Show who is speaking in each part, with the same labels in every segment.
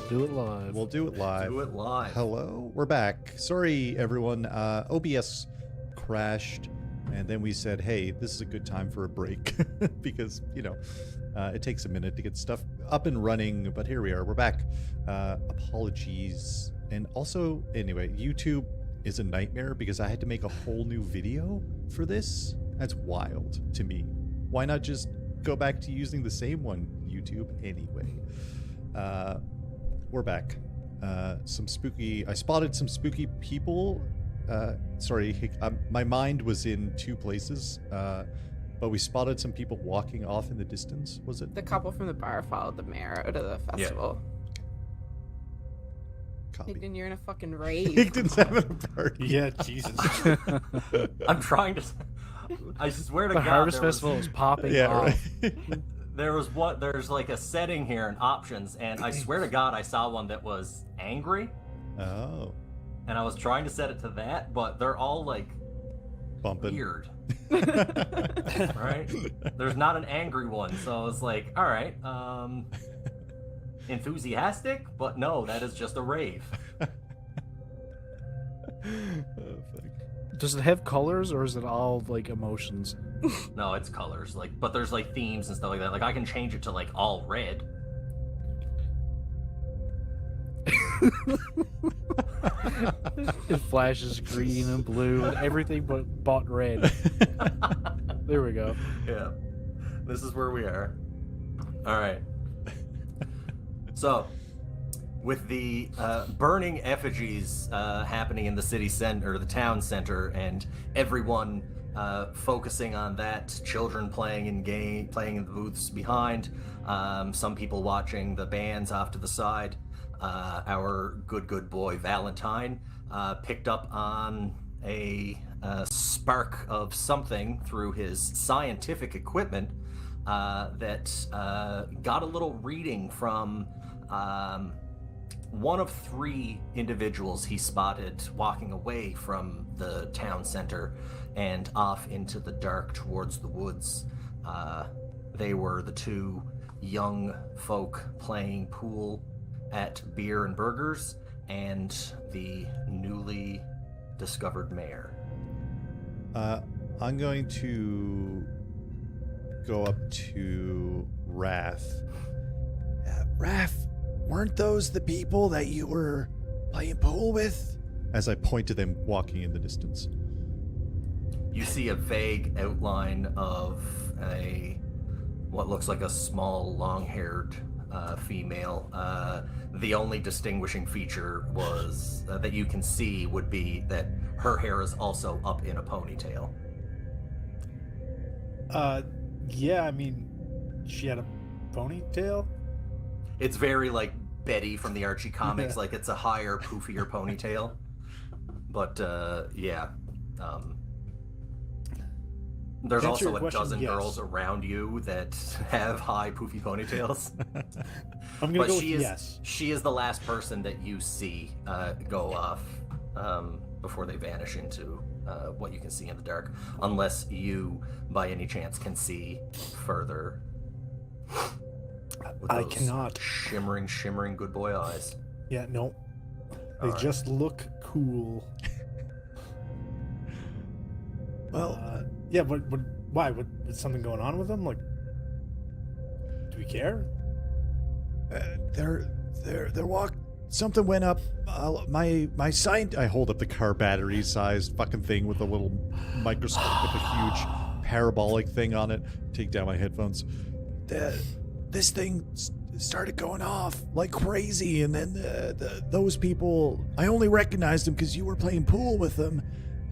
Speaker 1: Do it live.
Speaker 2: We'll do it live.
Speaker 3: Do it live.
Speaker 2: Hello, we're back. Sorry, everyone. OBS crashed, and then we said, hey, this is a good time for a break because, you know, it takes a minute to get stuff up and running, but here we are. We're back. Apologies. And also, anyway, YouTube is a nightmare because I had to make a whole new video for this. That's wild to me. Why not just go back to using the same one, YouTube, anyway? We're back. I spotted some spooky people. Sorry, my mind was in two places. But we spotted some people walking off in the distance, was it?
Speaker 4: The couple from the bar followed the mayor out of the festival.
Speaker 2: Copy.
Speaker 4: Higdon, you're in a fucking rave.
Speaker 2: Higdon's having a party.
Speaker 1: Yeah, Jesus.
Speaker 3: I'm trying to. I swear to
Speaker 1: The
Speaker 3: God,
Speaker 1: Harvest Festival is popping off.
Speaker 2: Right.
Speaker 3: There's like a setting here and options, and I swear to God, I saw one that was angry,
Speaker 2: Oh.
Speaker 3: and I was trying to set it to that, but they're all like
Speaker 2: Bumping.
Speaker 3: weird. Right? There's not an angry one, so I was like, all right, enthusiastic, but no, that is just a rave.
Speaker 2: Oh, fuck.
Speaker 1: Does it have colors or is it all like emotions?
Speaker 3: No, it's colors, like, but there's like themes and stuff like that. Like I can change it to like all red.
Speaker 1: It flashes green and blue and everything but red. There we go.
Speaker 3: Yeah, this is where we are. All right. So, with the burning effigies happening in the city center, or the town center, and everyone focusing on that, children playing in the booths behind, some people watching the bands off to the side, our good boy Valentine picked up on a spark of something through his scientific equipment that got a little reading from one of three individuals he spotted walking away from the town center and off into the dark towards the woods. They were the two young folk playing pool at Beer and Burgers and the newly discovered mayor.
Speaker 2: I'm going to go up to Wrath. Wrath, weren't those the people that you were playing pool with? As I point to them walking in the distance.
Speaker 3: You see a vague outline of what looks like a small, long-haired female. The only distinguishing feature was that you can see would be that her hair is also up in a ponytail.
Speaker 1: Yeah, I mean, she had a ponytail?
Speaker 3: It's very like Betty from the Archie comics, like it's a higher, poofier ponytail. But yeah. There's
Speaker 1: Answer
Speaker 3: also
Speaker 1: your
Speaker 3: a
Speaker 1: question,
Speaker 3: dozen
Speaker 1: yes.
Speaker 3: girls around you that have high, poofy ponytails.
Speaker 1: I'm gonna
Speaker 3: But
Speaker 1: go with
Speaker 3: she is
Speaker 1: yes.
Speaker 3: she is the last person that you see go off before they vanish into what you can see in the dark, unless you, by any chance, can see further. With
Speaker 1: I
Speaker 3: those
Speaker 1: cannot.
Speaker 3: shimmering good boy eyes.
Speaker 1: Yeah, no. They
Speaker 3: Alright.
Speaker 1: just look cool.
Speaker 2: Well,
Speaker 1: yeah, but why? Is something going on with them? Like, do we care?
Speaker 2: their walk. Something went up. My sign. I hold up the car battery-sized fucking thing with a little microscope with a huge parabolic thing on it. Take down my headphones. This thing started going off like crazy, and then those people. I only recognized them because you were playing pool with them,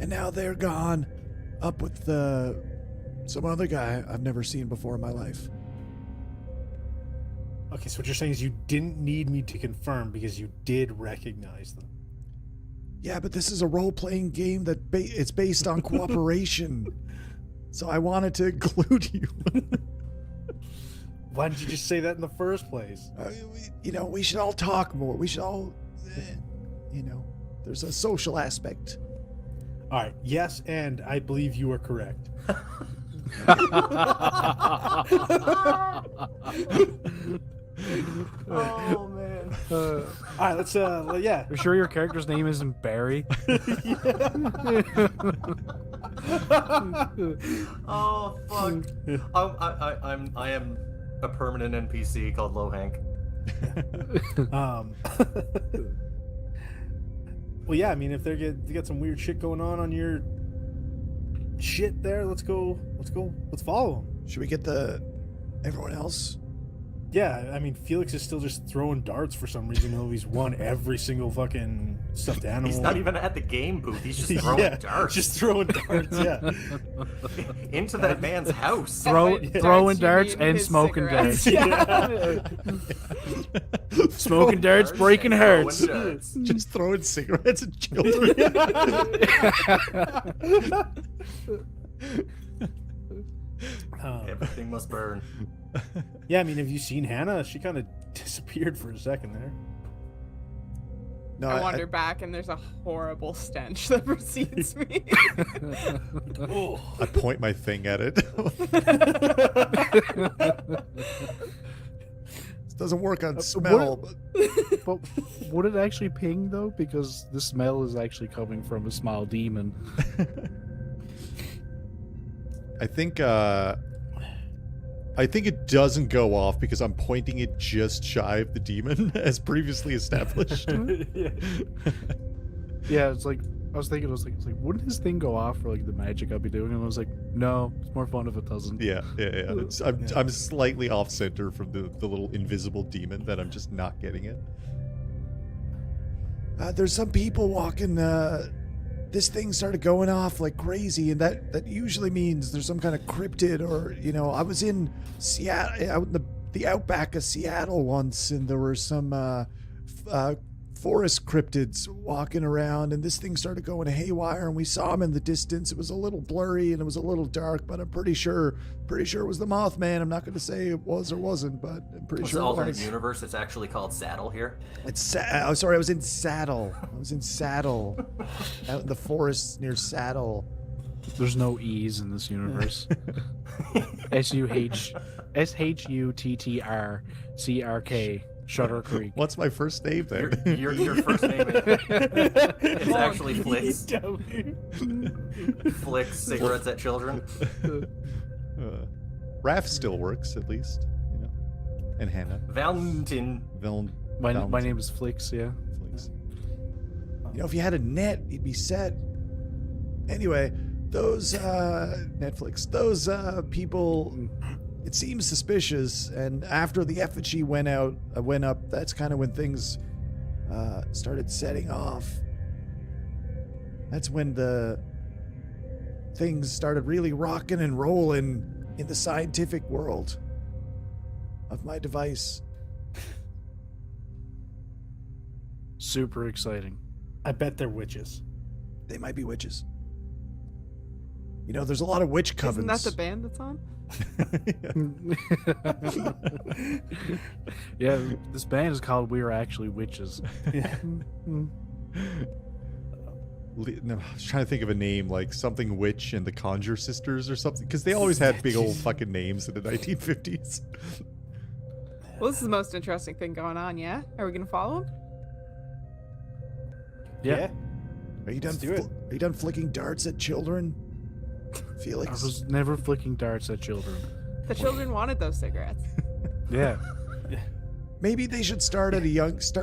Speaker 2: and now they're gone. Up with some other guy I've never seen before in my life.
Speaker 1: Okay, so what you're saying is you didn't need me to confirm because you did recognize them.
Speaker 2: Yeah, but this is a role-playing game that it's based on cooperation. So I wanted to include you.
Speaker 1: Why didn't you just say that in the first place?
Speaker 2: We should all talk more. We should all, there's a social aspect.
Speaker 1: All right, yes, and I believe you are correct.
Speaker 3: Oh man.
Speaker 5: All right, let's yeah.
Speaker 1: You sure your character's name isn't Barry?
Speaker 3: Oh fuck! I am a permanent NPC called Low Hank.
Speaker 5: Well, yeah. I mean, if you got some weird shit going on your shit there, let's go. Let's follow them.
Speaker 2: Should we get everyone else?
Speaker 5: Yeah, I mean, Felix is still just throwing darts for some reason, though he's won every single fucking stuffed animal.
Speaker 3: He's not even at the game booth. He's just throwing darts.
Speaker 5: Just throwing darts, yeah.
Speaker 3: Into that man's house.
Speaker 1: Throwing
Speaker 4: Darts,
Speaker 1: darts
Speaker 4: you mean
Speaker 1: and
Speaker 4: his
Speaker 1: smoking
Speaker 4: cigarettes.
Speaker 1: darts. Smoking darts, breaking hearts.
Speaker 2: Just throwing cigarettes at children.
Speaker 3: Everything must burn.
Speaker 5: Yeah, I mean, have you seen Hannah? She kind of disappeared for a second there.
Speaker 2: No,
Speaker 4: I wander back and there's a horrible stench that precedes me.
Speaker 2: I point my thing at it. This doesn't work on smell.
Speaker 1: But would it actually ping though? Because the smell is actually coming from a small demon.
Speaker 2: I think it doesn't go off because I'm pointing it just shy of the demon, as previously established.
Speaker 1: Yeah, it's like I was thinking, wouldn't his thing go off for like the magic I'd be doing? And I was like, no, it's more fun if it doesn't.
Speaker 2: Yeah. I'm slightly off center from the little invisible demon that I'm just not getting it. There's some people walking. This thing started going off like crazy, and that usually means there's some kind of cryptid, or I was in Seattle, out in the outback of Seattle once, and there were some forest cryptids walking around, and this thing started going haywire, and we saw him in the distance. It was a little blurry and it was a little dark, but I'm pretty sure it was the Mothman. I'm not going to say it was or wasn't, but I'm pretty sure it
Speaker 3: alternate
Speaker 2: was.
Speaker 3: universe. It's actually called Saddle here.
Speaker 2: Oh, sorry, I was in Saddle. Out in the forests near Saddle.
Speaker 1: There's no E's in this universe. SHUTTRCRK. Shuttercreek.
Speaker 2: What's my first name then?
Speaker 3: Your first name is actually Fritz. Flicks cigarettes at children.
Speaker 2: Raph still works, at least, and Hannah.
Speaker 3: Valentin.
Speaker 1: My name is Flix, yeah.
Speaker 2: Flix. If you had a net, you'd be set. Anyway, those Netflix, those people, it seems suspicious. And after the effigy went up, that's kind of when things started setting off. That's when the things started really rocking and rolling in the scientific world of my device.
Speaker 1: Super exciting.
Speaker 5: I bet they're witches.
Speaker 2: They might be witches. There's a lot of witch covens.
Speaker 4: Isn't that the band that's on?
Speaker 1: Yeah, this band is called We Are Actually Witches.
Speaker 2: No, I was trying to think of a name, like something Witch and the Conjure Sisters or something, because they always had big old fucking names in the 1950s.
Speaker 4: Well, this is the most interesting thing going on, yeah? Are we going to follow him?
Speaker 1: Yeah.
Speaker 2: Are you done?
Speaker 5: Let's do it.
Speaker 2: Are you done flicking darts at children, Felix?
Speaker 1: I was never flicking darts at children.
Speaker 4: The children wanted those cigarettes.
Speaker 1: Yeah.
Speaker 2: Maybe they should start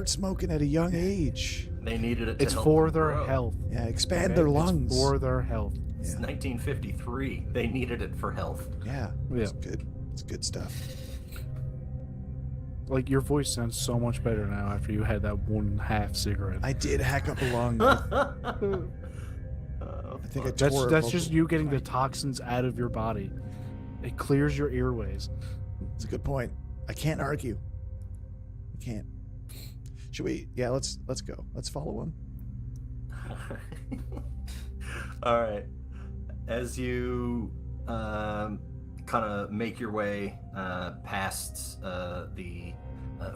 Speaker 2: smoking at a young age.
Speaker 3: They needed it to
Speaker 1: It's
Speaker 3: help
Speaker 1: for
Speaker 3: them
Speaker 1: their
Speaker 3: grow.
Speaker 1: health.
Speaker 2: Yeah, expand
Speaker 1: Okay?
Speaker 2: their lungs.
Speaker 1: It's for their health.
Speaker 3: It's 1953. They needed it for health.
Speaker 2: Yeah,
Speaker 1: Yeah.
Speaker 2: it's good. It's good stuff.
Speaker 1: Like, your voice sounds so much better now after you had that 1/2 cigarette.
Speaker 2: I did hack up a lung. I think I tore
Speaker 1: That's
Speaker 2: a
Speaker 1: just
Speaker 2: vocal-
Speaker 1: you getting the toxins out of your body. It clears your airways.
Speaker 2: It's a good point. I can't argue. I can't. Should we? Yeah, let's go. Let's follow him.
Speaker 3: All right. As you kind of make your way past the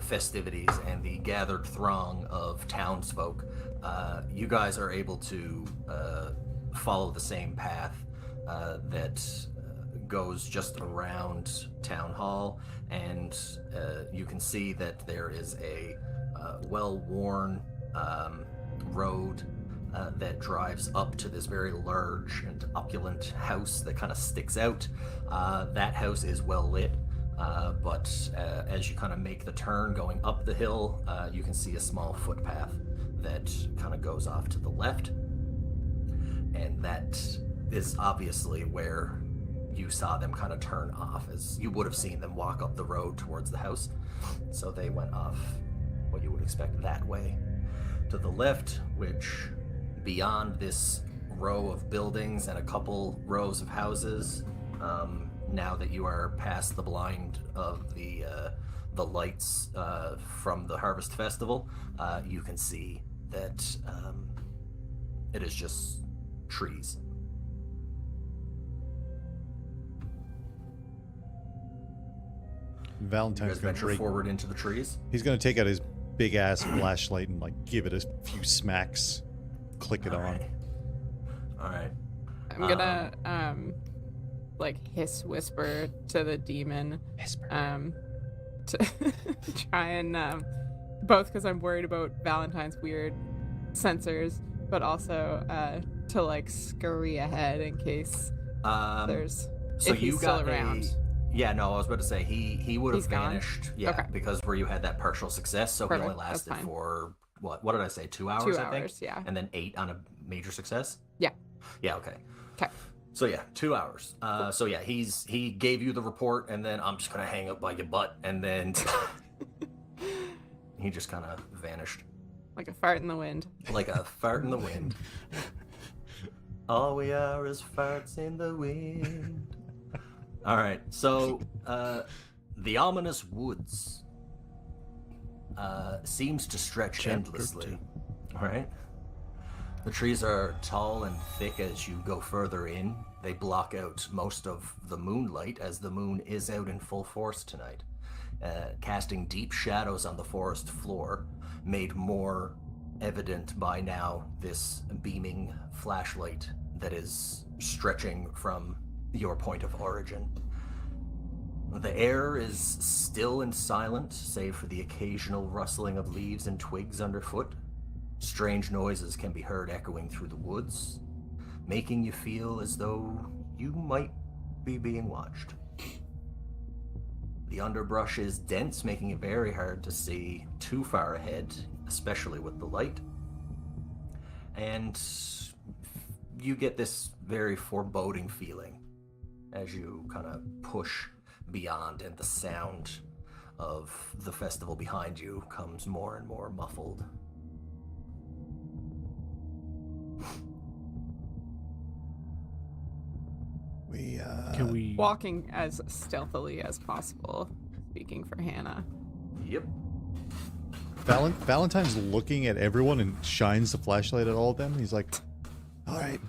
Speaker 3: festivities and the gathered throng of townsfolk, you guys are able to follow the same path that goes just around Town Hall, and you can see that there is a well-worn road that drives up to this very large and opulent house that kind of sticks out. That house is well lit, but as you kind of make the turn going up the hill, you can see a small footpath that kind of goes off to the left, and that is obviously where you saw them kind of turn off, as you would have seen them walk up the road towards the house. So they went off what you would expect that way. To the left, which beyond this row of buildings and a couple rows of houses, now that you are past the blind of the lights from the Harvest Festival, you can see that it is just trees. You
Speaker 2: Valentine's
Speaker 3: guys
Speaker 2: gonna
Speaker 3: venture
Speaker 2: break.
Speaker 3: forward into the trees.
Speaker 2: He's gonna take out his big ass flashlight and like give it a few smacks, click it on.
Speaker 3: All right.
Speaker 4: I'm gonna like hiss whisper to the demon. To try and both because I'm worried about Valentine's weird sensors, but also to like scurry ahead in case there's
Speaker 3: So
Speaker 4: if he's
Speaker 3: you
Speaker 4: still
Speaker 3: got
Speaker 4: around.
Speaker 3: Yeah, no, I was about to say he would have
Speaker 4: He's gone?
Speaker 3: vanished. Yeah,
Speaker 4: Okay.
Speaker 3: because where you had that partial success, so
Speaker 4: Perfect,
Speaker 3: he only
Speaker 4: that's
Speaker 3: lasted
Speaker 4: fine.
Speaker 3: for what did I say? 2 hours,
Speaker 4: 2
Speaker 3: I think.
Speaker 4: hours, yeah.
Speaker 3: And then 8 on a major success.
Speaker 4: Yeah.
Speaker 3: Yeah. Okay.
Speaker 4: Okay.
Speaker 3: So yeah, 2 hours. So yeah, he gave you the report, and then I'm just gonna hang up by your butt, and then he just kind of vanished
Speaker 4: Like a fart in the wind.
Speaker 3: like a fart in the wind. All we are is farts in the wind. All right, so the ominous woods seems to stretch
Speaker 2: Chapter
Speaker 3: endlessly. All right. The trees are tall and thick as you go further in. They block out most of the moonlight, as the moon is out in full force tonight, casting deep shadows on the forest floor, made more evident by now this beaming flashlight that is stretching from your point of origin. The air is still and silent, save for the occasional rustling of leaves and twigs underfoot. Strange noises can be heard echoing through the woods, making you feel as though you might be being watched. The underbrush is dense, making it very hard to see too far ahead, especially with the light. And you get this very foreboding feeling as you kind of push beyond, and the sound of the festival behind you comes more and more muffled.
Speaker 1: Can we?
Speaker 4: Walking as stealthily as possible, speaking for Hannah.
Speaker 3: Yep.
Speaker 2: Valentine's looking at everyone and shines the flashlight at all of them. He's like,
Speaker 6: All right.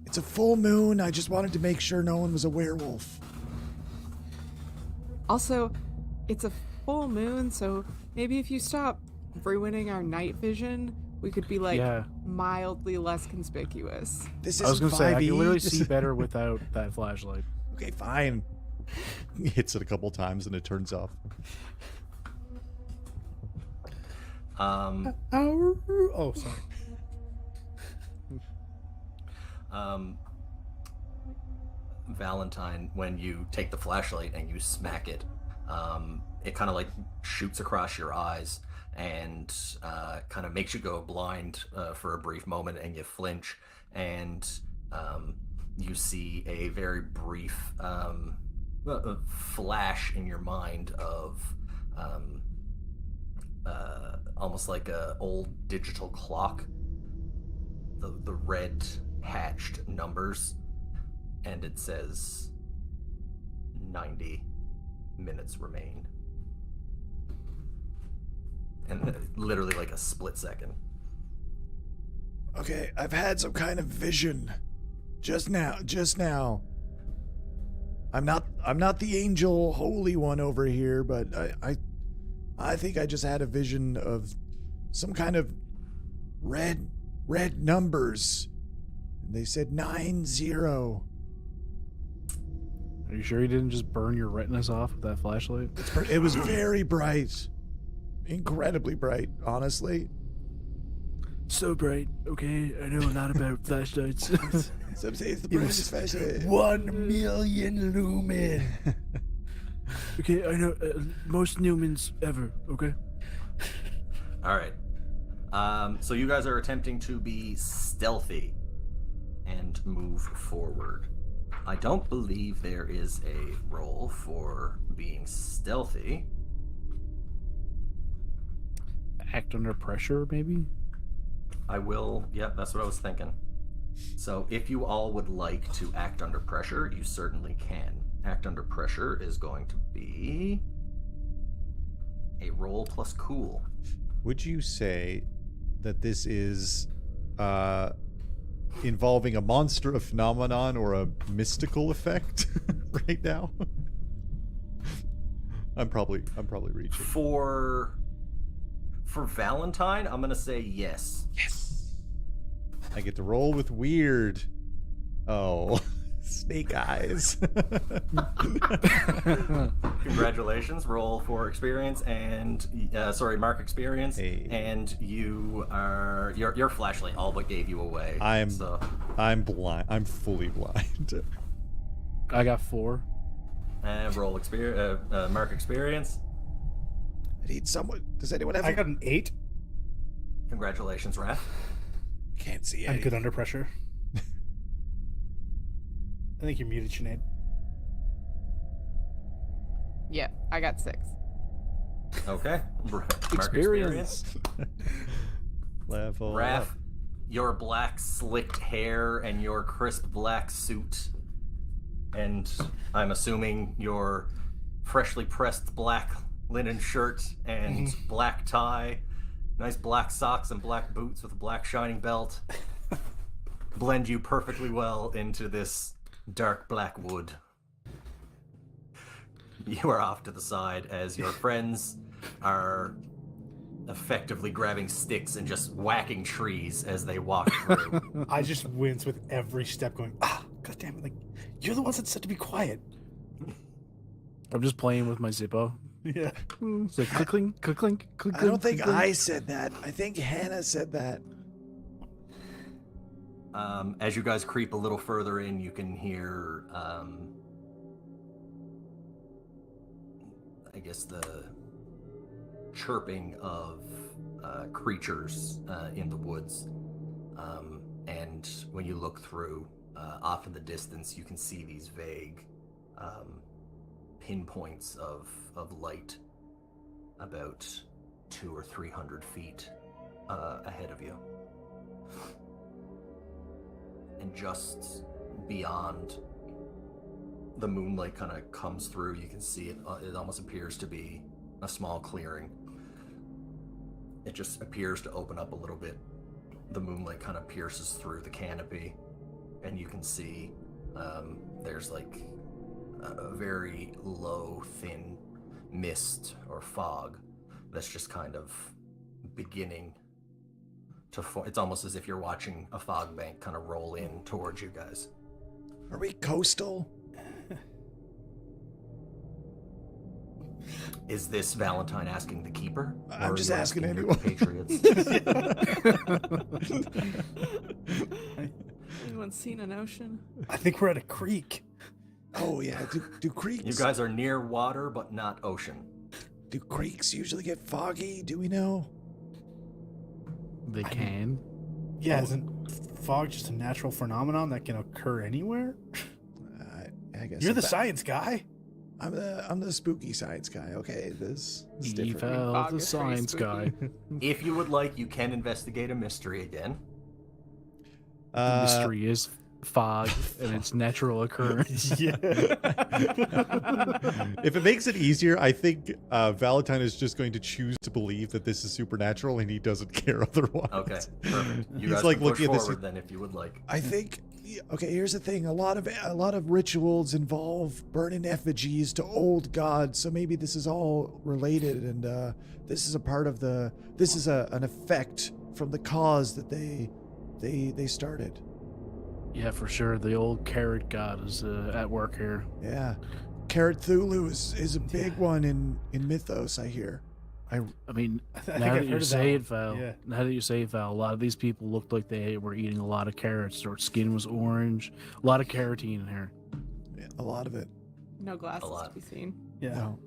Speaker 6: It's a full moon. I just wanted to make sure no one was a werewolf.
Speaker 4: Also, it's a full moon, so maybe if you stop ruining our night vision, we could be like
Speaker 1: Yeah.
Speaker 4: mildly less conspicuous.
Speaker 6: This
Speaker 1: I was
Speaker 6: isn't
Speaker 1: gonna say I
Speaker 6: 5e.
Speaker 1: can literally
Speaker 6: This
Speaker 1: see
Speaker 6: is-
Speaker 1: better without that flashlight.
Speaker 6: Okay, fine.
Speaker 2: he hits it a couple times and it turns off.
Speaker 5: Oh, sorry.
Speaker 3: Valentine, when you take the flashlight and you smack it, it kind of like shoots across your eyes and kind of makes you go blind for a brief moment, and you flinch, and you see a very brief flash in your mind of almost like a old digital clock, the red hatched numbers, and it says 90 minutes remain. And literally like a split second.
Speaker 6: Okay, I've had some kind of vision. Just now. I'm not the angel holy one over here, but I think I just had a vision of some kind of red numbers. And they said 90.
Speaker 1: Are you sure you didn't just burn your retinas off with that flashlight?
Speaker 6: It was very bright. Incredibly bright, honestly.
Speaker 1: So bright. Okay, I know a lot about flashlights.
Speaker 6: Some say it's the brightest flashlight.
Speaker 5: 1 million lumen.
Speaker 1: Okay, I know most Newmans ever. Okay.
Speaker 3: All right. So you guys are attempting to be stealthy and move forward. I don't believe there is a roll for being stealthy.
Speaker 1: Act under pressure, maybe.
Speaker 3: I will. Yep, that's what I was thinking. So if you all would like to act under pressure, you certainly can. Act under pressure is going to be a roll plus cool.
Speaker 2: Would you say that this is involving a monster, a phenomenon, or a mystical effect right now? I'm probably reaching.
Speaker 3: For Valentine, I'm gonna say yes.
Speaker 2: Yes. I get to roll with weird. Oh, snake eyes.
Speaker 3: Congratulations. Roll for experience and mark experience.
Speaker 2: Hey.
Speaker 3: And your flashlight all but gave you away.
Speaker 2: I'm blind. I'm fully blind.
Speaker 1: I got 4.
Speaker 3: And roll experience. Mark experience.
Speaker 6: I need someone. Does anyone have?
Speaker 5: I got an 8.
Speaker 3: Congratulations, Raph.
Speaker 6: Can't see
Speaker 5: I'm
Speaker 6: anything.
Speaker 5: good under pressure. I think you're muted, Sinead.
Speaker 4: Yeah, I got 6.
Speaker 3: Okay. Mark
Speaker 1: Experience.
Speaker 2: Level
Speaker 3: Raph,
Speaker 2: up.
Speaker 3: your black slicked hair and your crisp black suit, and I'm assuming your freshly pressed black linen shirt and black tie, nice black socks and black boots with a black shining belt blend you perfectly well into this dark black wood. You are off to the side as your friends are effectively grabbing sticks and just whacking trees as they walk through.
Speaker 5: I just wince with every step going, God damn it, like, you're the ones that said to be quiet.
Speaker 1: I'm just playing with my Zippo.
Speaker 5: Yeah.
Speaker 1: It's like click, clink, click, clink, click,
Speaker 6: I don't
Speaker 1: clink,
Speaker 6: think
Speaker 1: click,
Speaker 6: I said that. I think Hannah said that.
Speaker 3: As you guys creep a little further in, you can hear, I guess, the chirping of creatures in the woods. And when you look through, off in the distance, you can see these vague pinpoints of light about 200 or 300 feet ahead of you. And just beyond, the moonlight kind of comes through. You can see it. It almost appears to be a small clearing. It just appears to open up a little bit. The moonlight kind of pierces through the canopy, and you can see there's like a very low, thin mist or fog that's just kind of beginning to form. It's almost as if you're watching a fog bank kind of roll in towards you guys.
Speaker 6: Are we coastal?
Speaker 3: Is this Valentine asking the keeper?
Speaker 6: I'm
Speaker 3: or are
Speaker 6: just
Speaker 3: you
Speaker 6: asking
Speaker 3: your
Speaker 6: anyone.
Speaker 3: compatriots?
Speaker 4: Anyone seen an ocean?
Speaker 5: I think we're at a creek.
Speaker 6: Oh yeah. Do creeks?
Speaker 3: You guys are near water, but not ocean.
Speaker 6: Do creeks usually get foggy? Do we know?
Speaker 1: They can.
Speaker 5: Yeah, isn't fog just a natural phenomenon that can occur anywhere?
Speaker 6: I guess
Speaker 5: You're the
Speaker 6: that-
Speaker 5: science guy.
Speaker 6: I'm the spooky science guy. Okay, this is different.
Speaker 1: Eval,
Speaker 4: Fog
Speaker 1: the
Speaker 4: is pretty
Speaker 1: science guy.
Speaker 3: If you would like, you can investigate a mystery again.
Speaker 1: The mystery is fog and its natural occurrence.
Speaker 5: Yeah.
Speaker 2: If it makes it easier, I think Valentine is just going to choose to believe that this is supernatural and he doesn't care otherwise.
Speaker 3: Okay, perfect. You
Speaker 2: He's
Speaker 3: guys
Speaker 2: like
Speaker 3: can push
Speaker 2: looking at this-
Speaker 3: forward then if you would like.
Speaker 6: I think. Okay, here's the thing. A lot of rituals involve burning effigies to old gods. So maybe this is all related, and this is a part of the. This is an effect from the cause that they started.
Speaker 1: Yeah, for sure. The old carrot god is at work here.
Speaker 6: Yeah. Carrot Thulu is a big one in Mythos, I hear.
Speaker 1: I mean,
Speaker 5: I think
Speaker 1: now
Speaker 5: I've
Speaker 1: that you
Speaker 5: heard of that
Speaker 1: say
Speaker 5: one.
Speaker 1: it, Val,
Speaker 5: Yeah.
Speaker 1: now that you say it, Val, a lot of these people looked like they were eating a lot of carrots. Their skin was orange. A lot of carotene in here.
Speaker 6: Yeah, a lot of it.
Speaker 4: No glasses
Speaker 3: lot.
Speaker 4: to be seen.
Speaker 5: Yeah.
Speaker 6: No.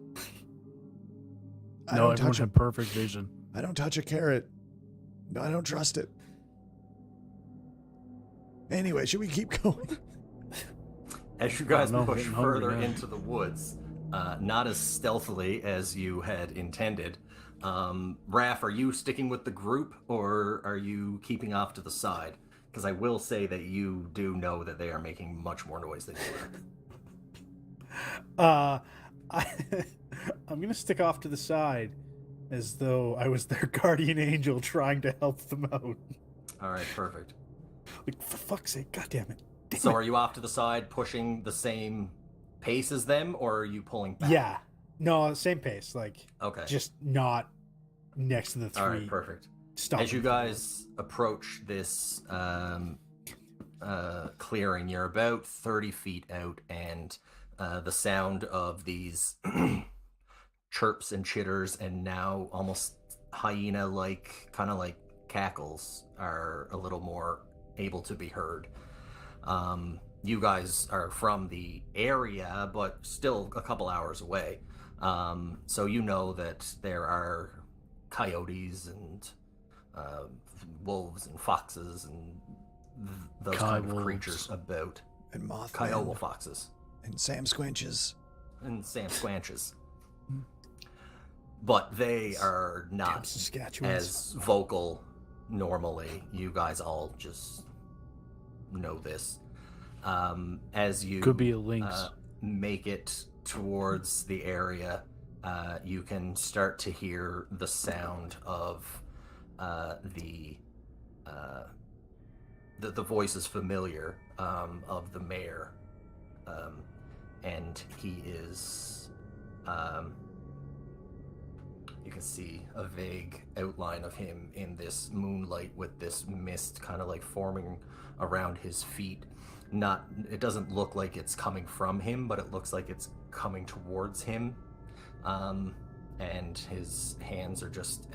Speaker 6: I
Speaker 1: No,
Speaker 6: don't
Speaker 1: everyone
Speaker 6: touch a
Speaker 1: had perfect vision.
Speaker 6: I don't touch a carrot. No, I don't trust it. Anyway, should we keep going?
Speaker 3: As you guys
Speaker 1: no,
Speaker 3: push
Speaker 1: getting hungry
Speaker 3: further
Speaker 1: now.
Speaker 3: into the woods, not as stealthily as you had intended, Raph, are you sticking with the group or are you keeping off to the side? Because I will say that you do know that they are making much more noise than you are.
Speaker 5: I'm gonna stick off to the side, as though I was their guardian angel trying to help them out.
Speaker 3: All right, perfect.
Speaker 5: Like, for fuck's sake, God damn it!
Speaker 3: So are you off to the side, pushing the same pace as them, or are you pulling back?
Speaker 5: Yeah, no, same pace. Like,
Speaker 3: Okay.
Speaker 5: just not next to the three.
Speaker 3: All right, perfect.
Speaker 5: Stop.
Speaker 3: As you guys approach this clearing, you're about 30 feet out, and the sound of these chirps and chitters and now almost hyena-like, kind of like cackles are a little more able to be heard. You guys are from the area, but still a couple hours away. So you know that there are coyotes and wolves and foxes and those kind of
Speaker 1: Coyotes.
Speaker 3: creatures about.
Speaker 6: And Mothman.
Speaker 3: Kiowa foxes
Speaker 6: And Sam Squinches.
Speaker 3: and Sam Squanches. But they are
Speaker 5: Damn
Speaker 3: not
Speaker 5: Saskatchewans.
Speaker 3: as vocal normally. You guys all just know this. As you
Speaker 1: Could be a lynx.
Speaker 3: make it towards the area, you can start to hear the sound of the voice is familiar of the mayor, and he is. You can see a vague outline of him in this moonlight with this mist kind of like forming around his feet. It doesn't look like it's coming from him, but it looks like it's coming towards him. And his hands are just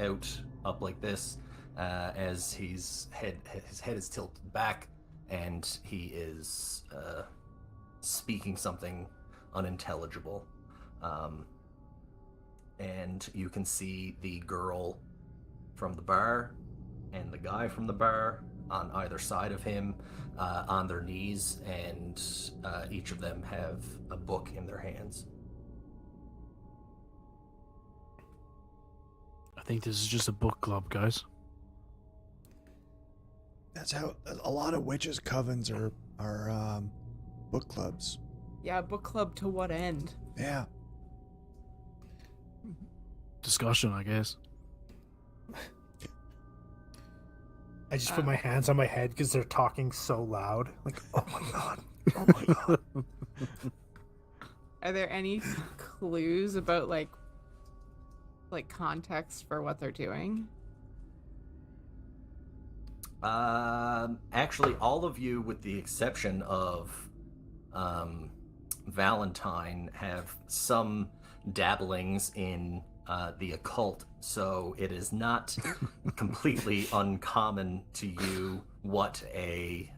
Speaker 3: up like this, as his head is tilted back, and he is speaking something unintelligible. And you can see the girl from the bar and the guy from the bar on either side of him, on their knees, and each of them have a book in their hands.
Speaker 1: I think this is just a book club, guys.
Speaker 6: That's how a lot of witches' covens are book clubs.
Speaker 4: Yeah, book club to what end?
Speaker 6: Yeah.
Speaker 1: Discussion, I guess.
Speaker 5: I just put my hands on my head because they're talking so loud. Like, oh my god, oh my god.
Speaker 4: Are there any clues about like context for what they're doing?
Speaker 3: Actually, all of you, with the exception of Valentine, have some dabblings in the occult, so it is not completely uncommon to you what a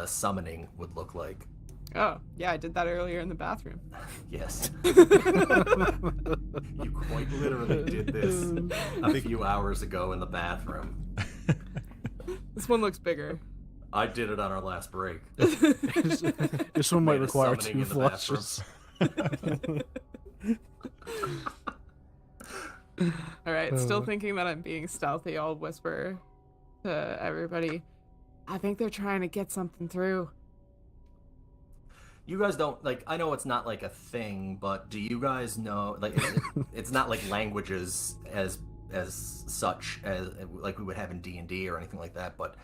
Speaker 3: summoning would look like.
Speaker 4: Oh, yeah, I did that earlier in the bathroom.
Speaker 3: Yes. You quite literally did this a few hours ago in the bathroom.
Speaker 4: This one looks bigger.
Speaker 3: I did it on our last break.
Speaker 1: This one might
Speaker 3: Made a
Speaker 1: require
Speaker 3: summoning
Speaker 1: 2
Speaker 3: in the bathroom.
Speaker 1: flushes.
Speaker 4: All right, still thinking that I'm being stealthy, I'll whisper to everybody, I think they're trying to get something through.
Speaker 3: You guys don't, like, I know it's not like a thing, but do you guys know, like, it's not like languages as such as like we would have in D&D or anything like that, but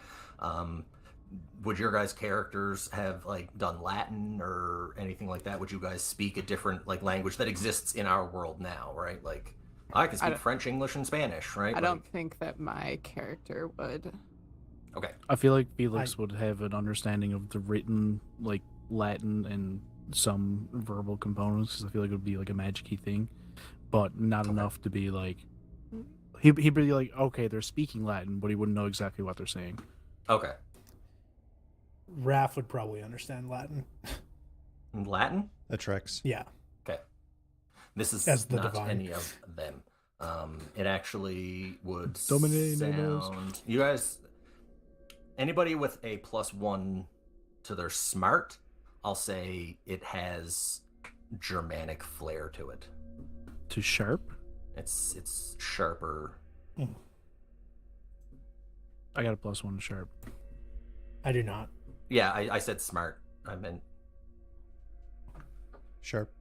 Speaker 3: would your guys' characters have like done Latin or anything like that? Would you guys speak a different like language that exists in our world now, right? Like, I can speak French, English, and Spanish, right?
Speaker 4: I don't think that my character would.
Speaker 3: Okay.
Speaker 1: I feel like Felix would have an understanding of the written, like, Latin and some verbal components, because I feel like it would be like a magic-y thing, but not enough to be like... He'd be like, okay, they're speaking Latin, but he wouldn't know exactly what they're saying.
Speaker 3: Okay.
Speaker 5: Raph would probably understand Latin.
Speaker 3: Latin?
Speaker 2: That tracks.
Speaker 5: Yeah.
Speaker 3: Okay. This is
Speaker 5: As the
Speaker 3: not
Speaker 5: divine.
Speaker 3: any of them. It actually would
Speaker 1: Domine
Speaker 3: sound...
Speaker 1: Nomos.
Speaker 3: You guys... Anybody with a +1 to their smart, I'll say it has Germanic flair to it.
Speaker 1: To sharp?
Speaker 3: It's sharper.
Speaker 1: I got a +1 to sharp.
Speaker 5: I do not.
Speaker 3: Yeah, I said smart. I meant
Speaker 2: Sharp.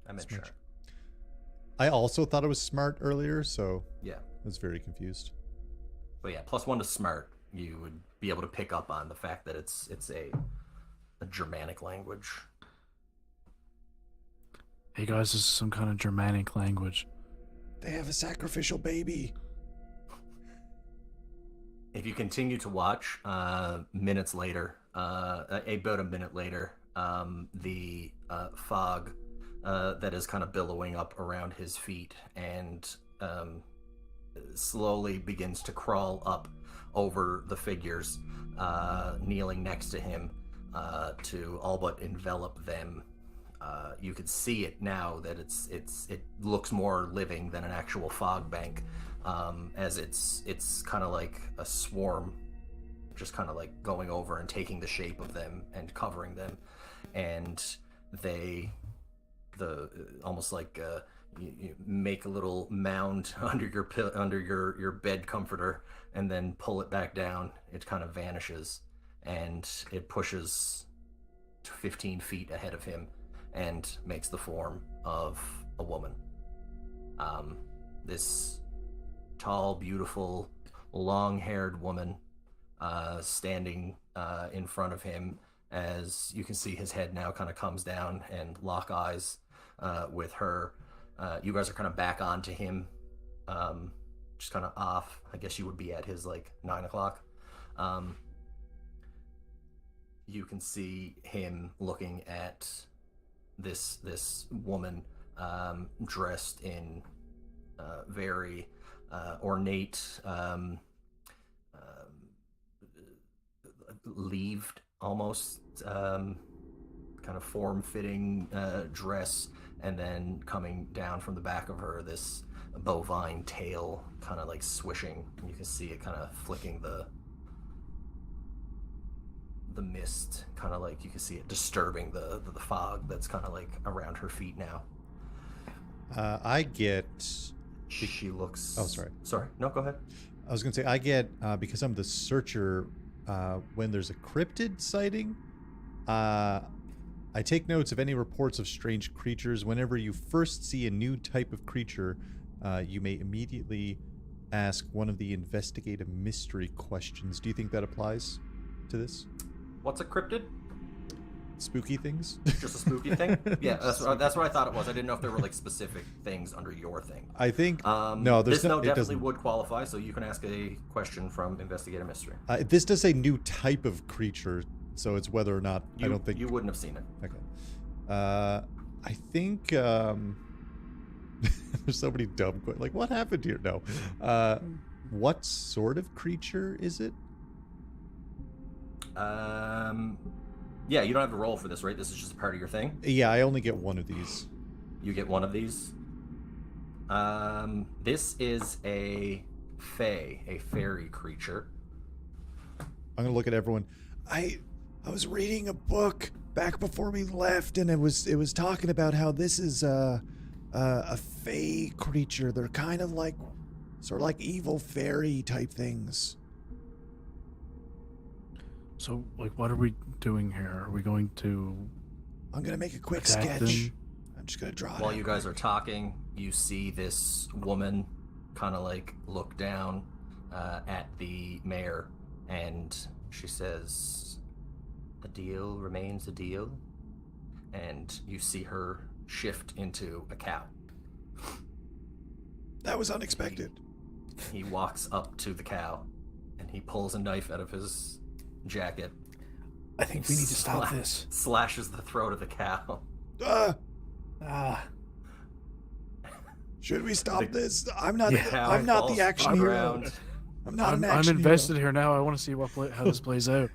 Speaker 3: smart.
Speaker 2: Smart. I also thought it was smart earlier, so
Speaker 3: Yeah.
Speaker 2: I was very confused.
Speaker 3: But yeah, +1 to smart, you would be able to pick up on the fact that it's a Germanic language.
Speaker 1: Hey guys, this is some kind of Germanic language.
Speaker 6: They have a sacrificial baby.
Speaker 3: If you continue to watch, minutes later, about a minute later, the fog that is kind of billowing up around his feet and slowly begins to crawl up over the figures kneeling next to him to all but envelop them. You could see it now that it looks more living than an actual fog bank, as it's kind of like a swarm, just kind of like going over and taking the shape of them and covering them, and almost like you make a little mound under your bed comforter and then pull it back down. It kind of vanishes and it pushes 15 feet ahead of him and makes the form of a woman. This tall, beautiful, long-haired woman standing in front of him, as you can see his head now kind of comes down and lock eyes with her. You guys are kind of back onto him, just kind of off. I guess you would be at his like 9 o'clock. You can see him looking at this woman dressed in very ornate, leaved almost, kind of form-fitting dress, and then coming down from the back of her, this bovine tail kind of like swishing. You can see it kind of flicking the mist, kind of like you can see it disturbing the fog that's kind of like around her feet now.
Speaker 2: I get...
Speaker 3: She looks...
Speaker 2: Oh, sorry.
Speaker 3: Sorry. No, go ahead.
Speaker 2: I was going to say, I get, because I'm the searcher, when there's a cryptid sighting, I take notes of any reports of strange creatures. Whenever you first see a new type of creature, you may immediately ask one of the investigative mystery questions. Do you think that applies to this?
Speaker 3: What's a cryptid?
Speaker 2: Spooky things?
Speaker 3: Just a spooky thing? Yeah, that's what I thought it was. I didn't know if there were like specific things under your thing.
Speaker 2: I think no. There's
Speaker 3: this
Speaker 2: no.
Speaker 3: note
Speaker 2: It
Speaker 3: definitely
Speaker 2: doesn't.
Speaker 3: would qualify, so you can ask a question from Investigative Mystery.
Speaker 2: This does say new type of creature, so it's whether or not. I don't think
Speaker 3: you wouldn't have seen it.
Speaker 2: Okay. I think there's so many dumb questions. Like, what happened here? No. What sort of creature is it?
Speaker 3: Yeah, you don't have to roll for this, right? This is just a part of your thing.
Speaker 2: Yeah, I only get one of these.
Speaker 3: You get one of these. This is a fae, a fairy creature.
Speaker 2: I'm gonna look at everyone.
Speaker 6: I was reading a book back before we left, and it was talking about how this is a fae creature. They're kind of like, sort of like evil fairy type things.
Speaker 1: So, like, what are we doing here? Are we going to...
Speaker 6: I'm gonna make a quick
Speaker 1: attack
Speaker 6: sketch.
Speaker 1: them?
Speaker 6: I'm just gonna draw it.
Speaker 3: While you guys are talking, you see this woman kind of like look down at the mayor, and she says, "A deal remains a deal," and you see her shift into a cow.
Speaker 6: That was unexpected.
Speaker 3: He walks up to the cow and he pulls a knife out of his jacket.
Speaker 5: I think we need to stop this.
Speaker 3: Slashes the throat of the cow.
Speaker 5: Ah,
Speaker 6: Should we stop this? I'm not.
Speaker 5: Yeah.
Speaker 3: Cow
Speaker 6: I'm not
Speaker 3: falls
Speaker 6: the
Speaker 3: to
Speaker 6: action
Speaker 3: the
Speaker 6: hero.
Speaker 3: ground.
Speaker 6: I'm not an
Speaker 1: I'm
Speaker 6: action
Speaker 1: invested
Speaker 6: hero.
Speaker 1: here now. I want to see how this plays out.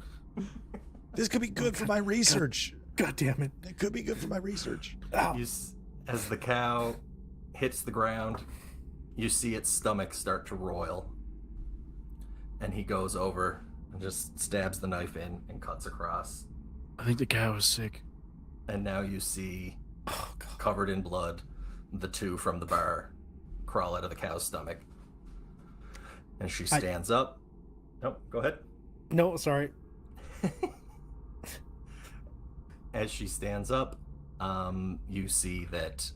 Speaker 6: This could be good for my research.
Speaker 5: God damn it.
Speaker 6: It could be good for my research.
Speaker 5: Ow.
Speaker 3: As the cow hits the ground, you see its stomach start to roil. And he goes over and just stabs the knife in and cuts across.
Speaker 1: I think the cow is sick.
Speaker 3: And now you see,
Speaker 5: Oh, God.
Speaker 3: covered in blood, the two from the bar crawl out of the cow's stomach. And she stands up. Nope, go ahead.
Speaker 5: No, sorry.
Speaker 3: As she stands up, you see that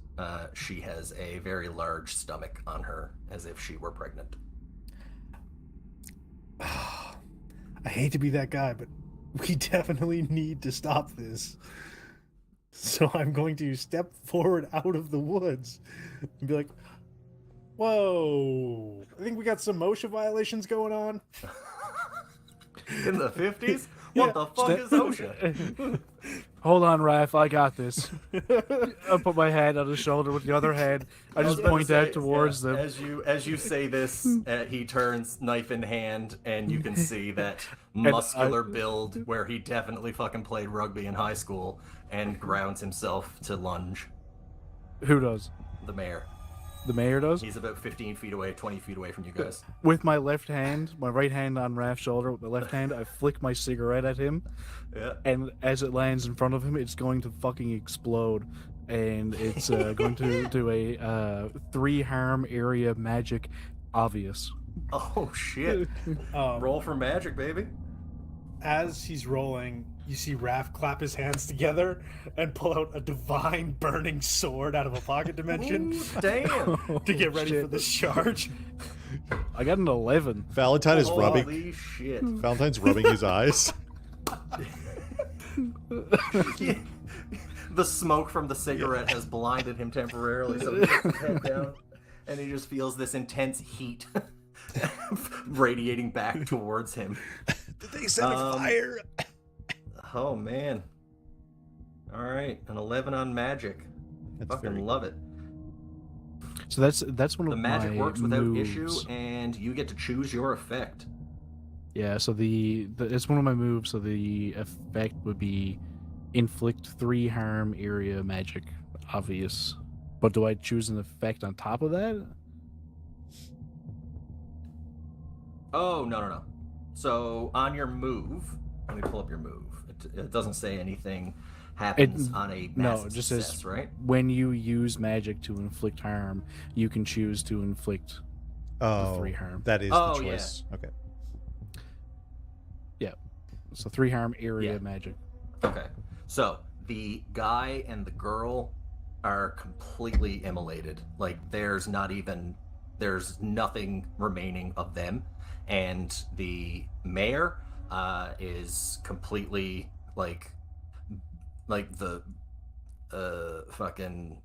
Speaker 3: she has a very large stomach on her, as if she were pregnant.
Speaker 5: I hate to be that guy, but we definitely need to stop this. So I'm going to step forward out of the woods and be like, whoa, I think we got some OSHA violations going on.
Speaker 3: In the 50s? What
Speaker 5: Yeah.
Speaker 3: the fuck is OSHA?
Speaker 1: Hold on, Raph. I got this. I put my hand on his shoulder with the other hand. I just point out towards them.
Speaker 3: As you say this, he turns, knife in hand, and you can see that muscular build where he definitely fucking played rugby in high school, and grounds himself to lunge.
Speaker 1: Who does?
Speaker 3: The mayor.
Speaker 1: The mayor does?
Speaker 3: He's about 15 feet away, 20 feet away from you guys.
Speaker 1: With my left hand, my right hand on Raph's shoulder, with my left hand, I flick my cigarette at him,
Speaker 3: Yeah.
Speaker 1: and as it lands in front of him, it's going to fucking explode. And it's going to do a 3 harm area magic obvious.
Speaker 3: Oh shit. Roll for magic, baby.
Speaker 5: As he's rolling, you see Raph clap his hands together and pull out a divine burning sword out of a pocket dimension
Speaker 3: Ooh, damn.
Speaker 5: to get ready
Speaker 1: Shit.
Speaker 5: for this charge.
Speaker 1: I got an 11.
Speaker 2: Valentine is rubbing.
Speaker 3: Holy shit.
Speaker 2: Valentine's rubbing his eyes.
Speaker 3: The smoke from the cigarette has blinded him temporarily, so he puts his head down, and he just feels this intense heat radiating back towards him.
Speaker 6: Did they set a fire?
Speaker 3: Oh man! All right, an 11 on magic.
Speaker 2: That's
Speaker 3: Fucking
Speaker 2: very
Speaker 3: love it.
Speaker 1: So that's one
Speaker 3: The
Speaker 1: of
Speaker 3: magic
Speaker 1: my
Speaker 3: works without
Speaker 1: moves.
Speaker 3: issue, and you get to choose your effect.
Speaker 1: Yeah, so the it's one of my moves. So the effect would be inflict 3 harm area magic obvious. But do I choose an effect on top of that?
Speaker 3: Oh no! So on your move, let me pull up your move. It doesn't say anything happens on a
Speaker 1: No,
Speaker 3: massive
Speaker 1: it just
Speaker 3: success,
Speaker 1: says
Speaker 3: right?
Speaker 1: when you use magic to inflict harm, you can choose to inflict
Speaker 2: Oh,
Speaker 1: 3 harm.
Speaker 2: that is
Speaker 3: Oh,
Speaker 2: the
Speaker 3: yeah.
Speaker 2: choice. Okay.
Speaker 1: So 3 harm area
Speaker 3: Yeah.
Speaker 1: magic.
Speaker 3: Okay. So the guy and the girl are completely immolated. Like there's nothing remaining of them. And the mayor is completely like the fucking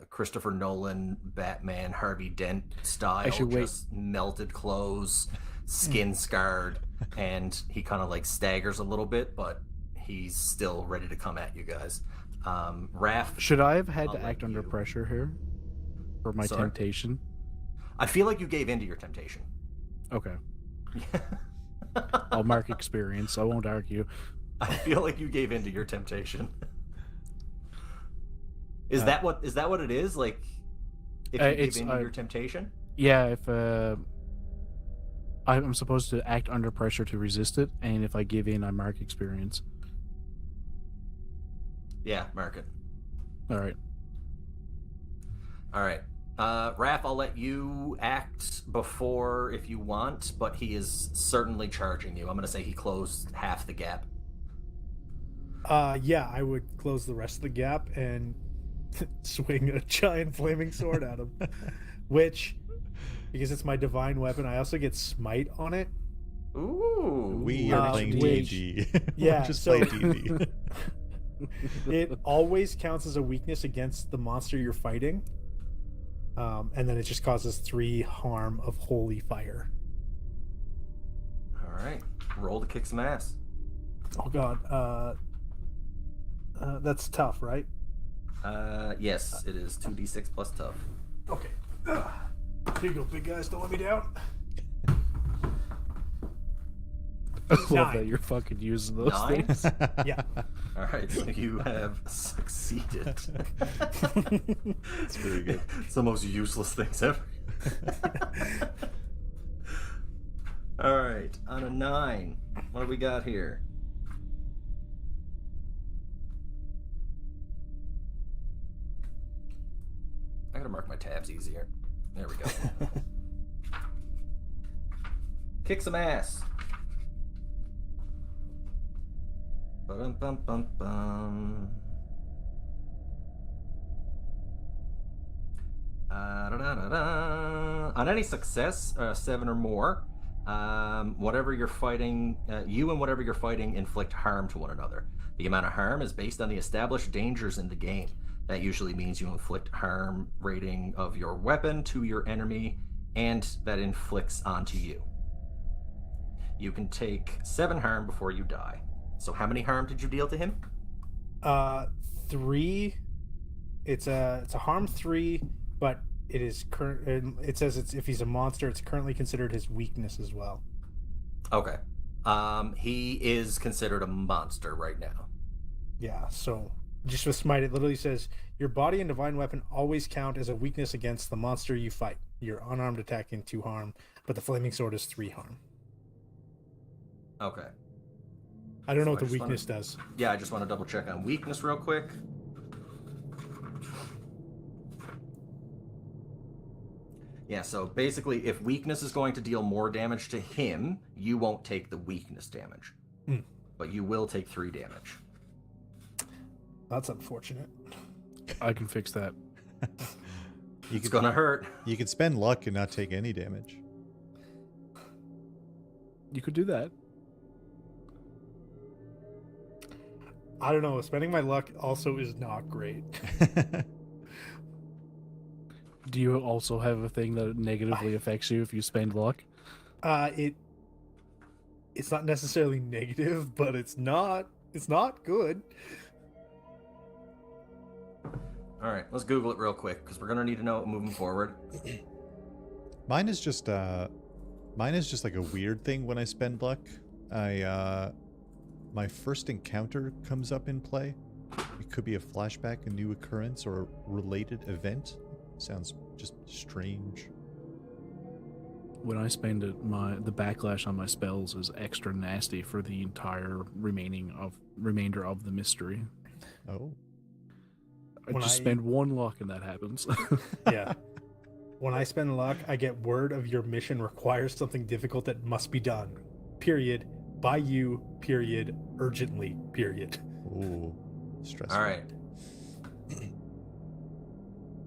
Speaker 3: Christopher Nolan Batman Harvey Dent style,
Speaker 1: Actually, wait.
Speaker 3: just melted clothes, skin scarred, and he kind of like staggers a little bit, but he's still ready to come at you guys. Raph,
Speaker 1: Should I have had
Speaker 3: I'll
Speaker 1: to
Speaker 3: let
Speaker 1: act under
Speaker 3: you-
Speaker 1: pressure here for my
Speaker 3: Sorry?
Speaker 1: temptation?
Speaker 3: I feel like you gave in to your temptation.
Speaker 1: Okay. I'll mark experience. I won't argue.
Speaker 3: I feel like you gave in to your temptation. Is that what it is? Like, if you
Speaker 1: it's,
Speaker 3: give in to your temptation?
Speaker 1: Yeah, if I'm supposed to act under pressure to resist it, and if I give in, I mark experience.
Speaker 3: Yeah, mark it.
Speaker 1: All right.
Speaker 3: All right. Raph, I'll let you act before if you want, but he is certainly charging you. I'm going to say he closed half the gap.
Speaker 5: Yeah, I would close the rest of the gap and swing a giant flaming sword at him. Which, because it's my divine weapon, I also get smite on it.
Speaker 3: Ooh.
Speaker 2: We are playing
Speaker 5: which-
Speaker 2: D&D.
Speaker 5: yeah,
Speaker 2: Just
Speaker 5: so-
Speaker 2: play D&D.
Speaker 5: It always counts as a weakness against the monster you're fighting. And then it just causes 3 harm of holy fire.
Speaker 3: All right, roll to kick some ass.
Speaker 5: Oh god. That's tough, right?
Speaker 3: Yes, it is 2d6 plus tough.
Speaker 5: Okay. Here you go, big guys. Don't let me down.
Speaker 1: I love
Speaker 5: 9.
Speaker 1: that you're fucking using those
Speaker 3: 9?
Speaker 1: things.
Speaker 5: Yeah.
Speaker 3: All right, so you have succeeded.
Speaker 2: It's pretty good.
Speaker 3: It's the most useless things ever. All right, on a 9, what do we got here? I gotta mark my tabs easier. There we go. Kick some ass. Ba-dum-bum-bum-bum. Da-da-da-da. On any success, 7 or more, whatever you're fighting, you and whatever you're fighting inflict harm to one another. The amount of harm is based on the established dangers in the game. That usually means you inflict harm rating of your weapon to your enemy, and that inflicts onto you. You can take 7 harm before you die. So how many harm did you deal to him?
Speaker 5: 3. It's a harm 3, but it is it says it's if he's a monster, it's currently considered his weakness as well.
Speaker 3: Okay. He is considered a monster right now.
Speaker 5: Yeah, so just with smite, it literally says your body and divine weapon always count as a weakness against the monster you fight. Your unarmed attack in 2 harm, but the flaming sword is 3 harm.
Speaker 3: Okay.
Speaker 5: I don't know
Speaker 3: So
Speaker 5: what the
Speaker 3: I just
Speaker 5: weakness does.
Speaker 3: Yeah, I just want to double check on weakness real quick. Yeah, so basically, if weakness is going to deal more damage to him, you won't take the weakness damage. But you will take 3 damage.
Speaker 5: That's unfortunate.
Speaker 1: I can fix that.
Speaker 3: It's gonna hurt.
Speaker 2: You can spend luck and not take any damage.
Speaker 1: You could do that.
Speaker 5: I don't know. Spending my luck also is not great.
Speaker 1: Do you also have a thing that negatively affects you if you spend luck?
Speaker 5: It's not necessarily negative, but it's not good.
Speaker 3: All right, let's Google it real quick because we're gonna need to know it moving forward.
Speaker 2: Mine is just like a weird thing when I spend luck. My first encounter comes up in play. It could be a flashback, a new occurrence, or a related event. Sounds just strange.
Speaker 1: When I spend it, the backlash on my spells is extra nasty for the entire remainder of the mystery.
Speaker 2: Oh.
Speaker 1: I just spend 1 luck and that happens.
Speaker 5: Yeah. When I spend luck, I get word of your mission requires something difficult that must be done. Period. By you. Period. Urgently. Period.
Speaker 2: Ooh. Stressful.
Speaker 3: All right.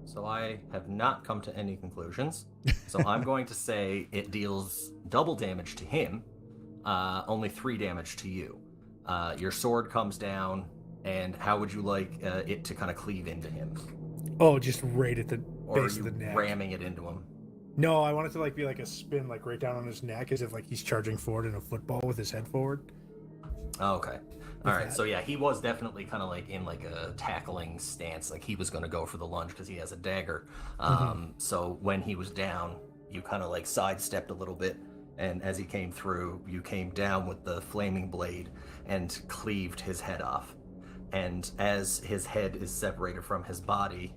Speaker 3: So I have not come to any conclusions. So I'm going to say it deals double damage to him, only 3 damage to you. Your sword comes down, and how would you like it to kind of cleave into him?
Speaker 5: Oh, just right at the
Speaker 3: Or are
Speaker 5: base
Speaker 3: you
Speaker 5: of the neck.
Speaker 3: ramming it into him?
Speaker 5: No, I want it to be like a spin, like right down on his neck, as if like he's charging forward in a football with his head forward.
Speaker 3: Oh, okay. All right.
Speaker 5: that.
Speaker 3: So yeah, he was definitely kind of like in like a tackling stance, like he was going to go for the lunge because he has a dagger. So when he was down, you kind of like sidestepped a little bit, and as he came through, you came down with the flaming blade and cleaved his head off. And as his head is separated from his body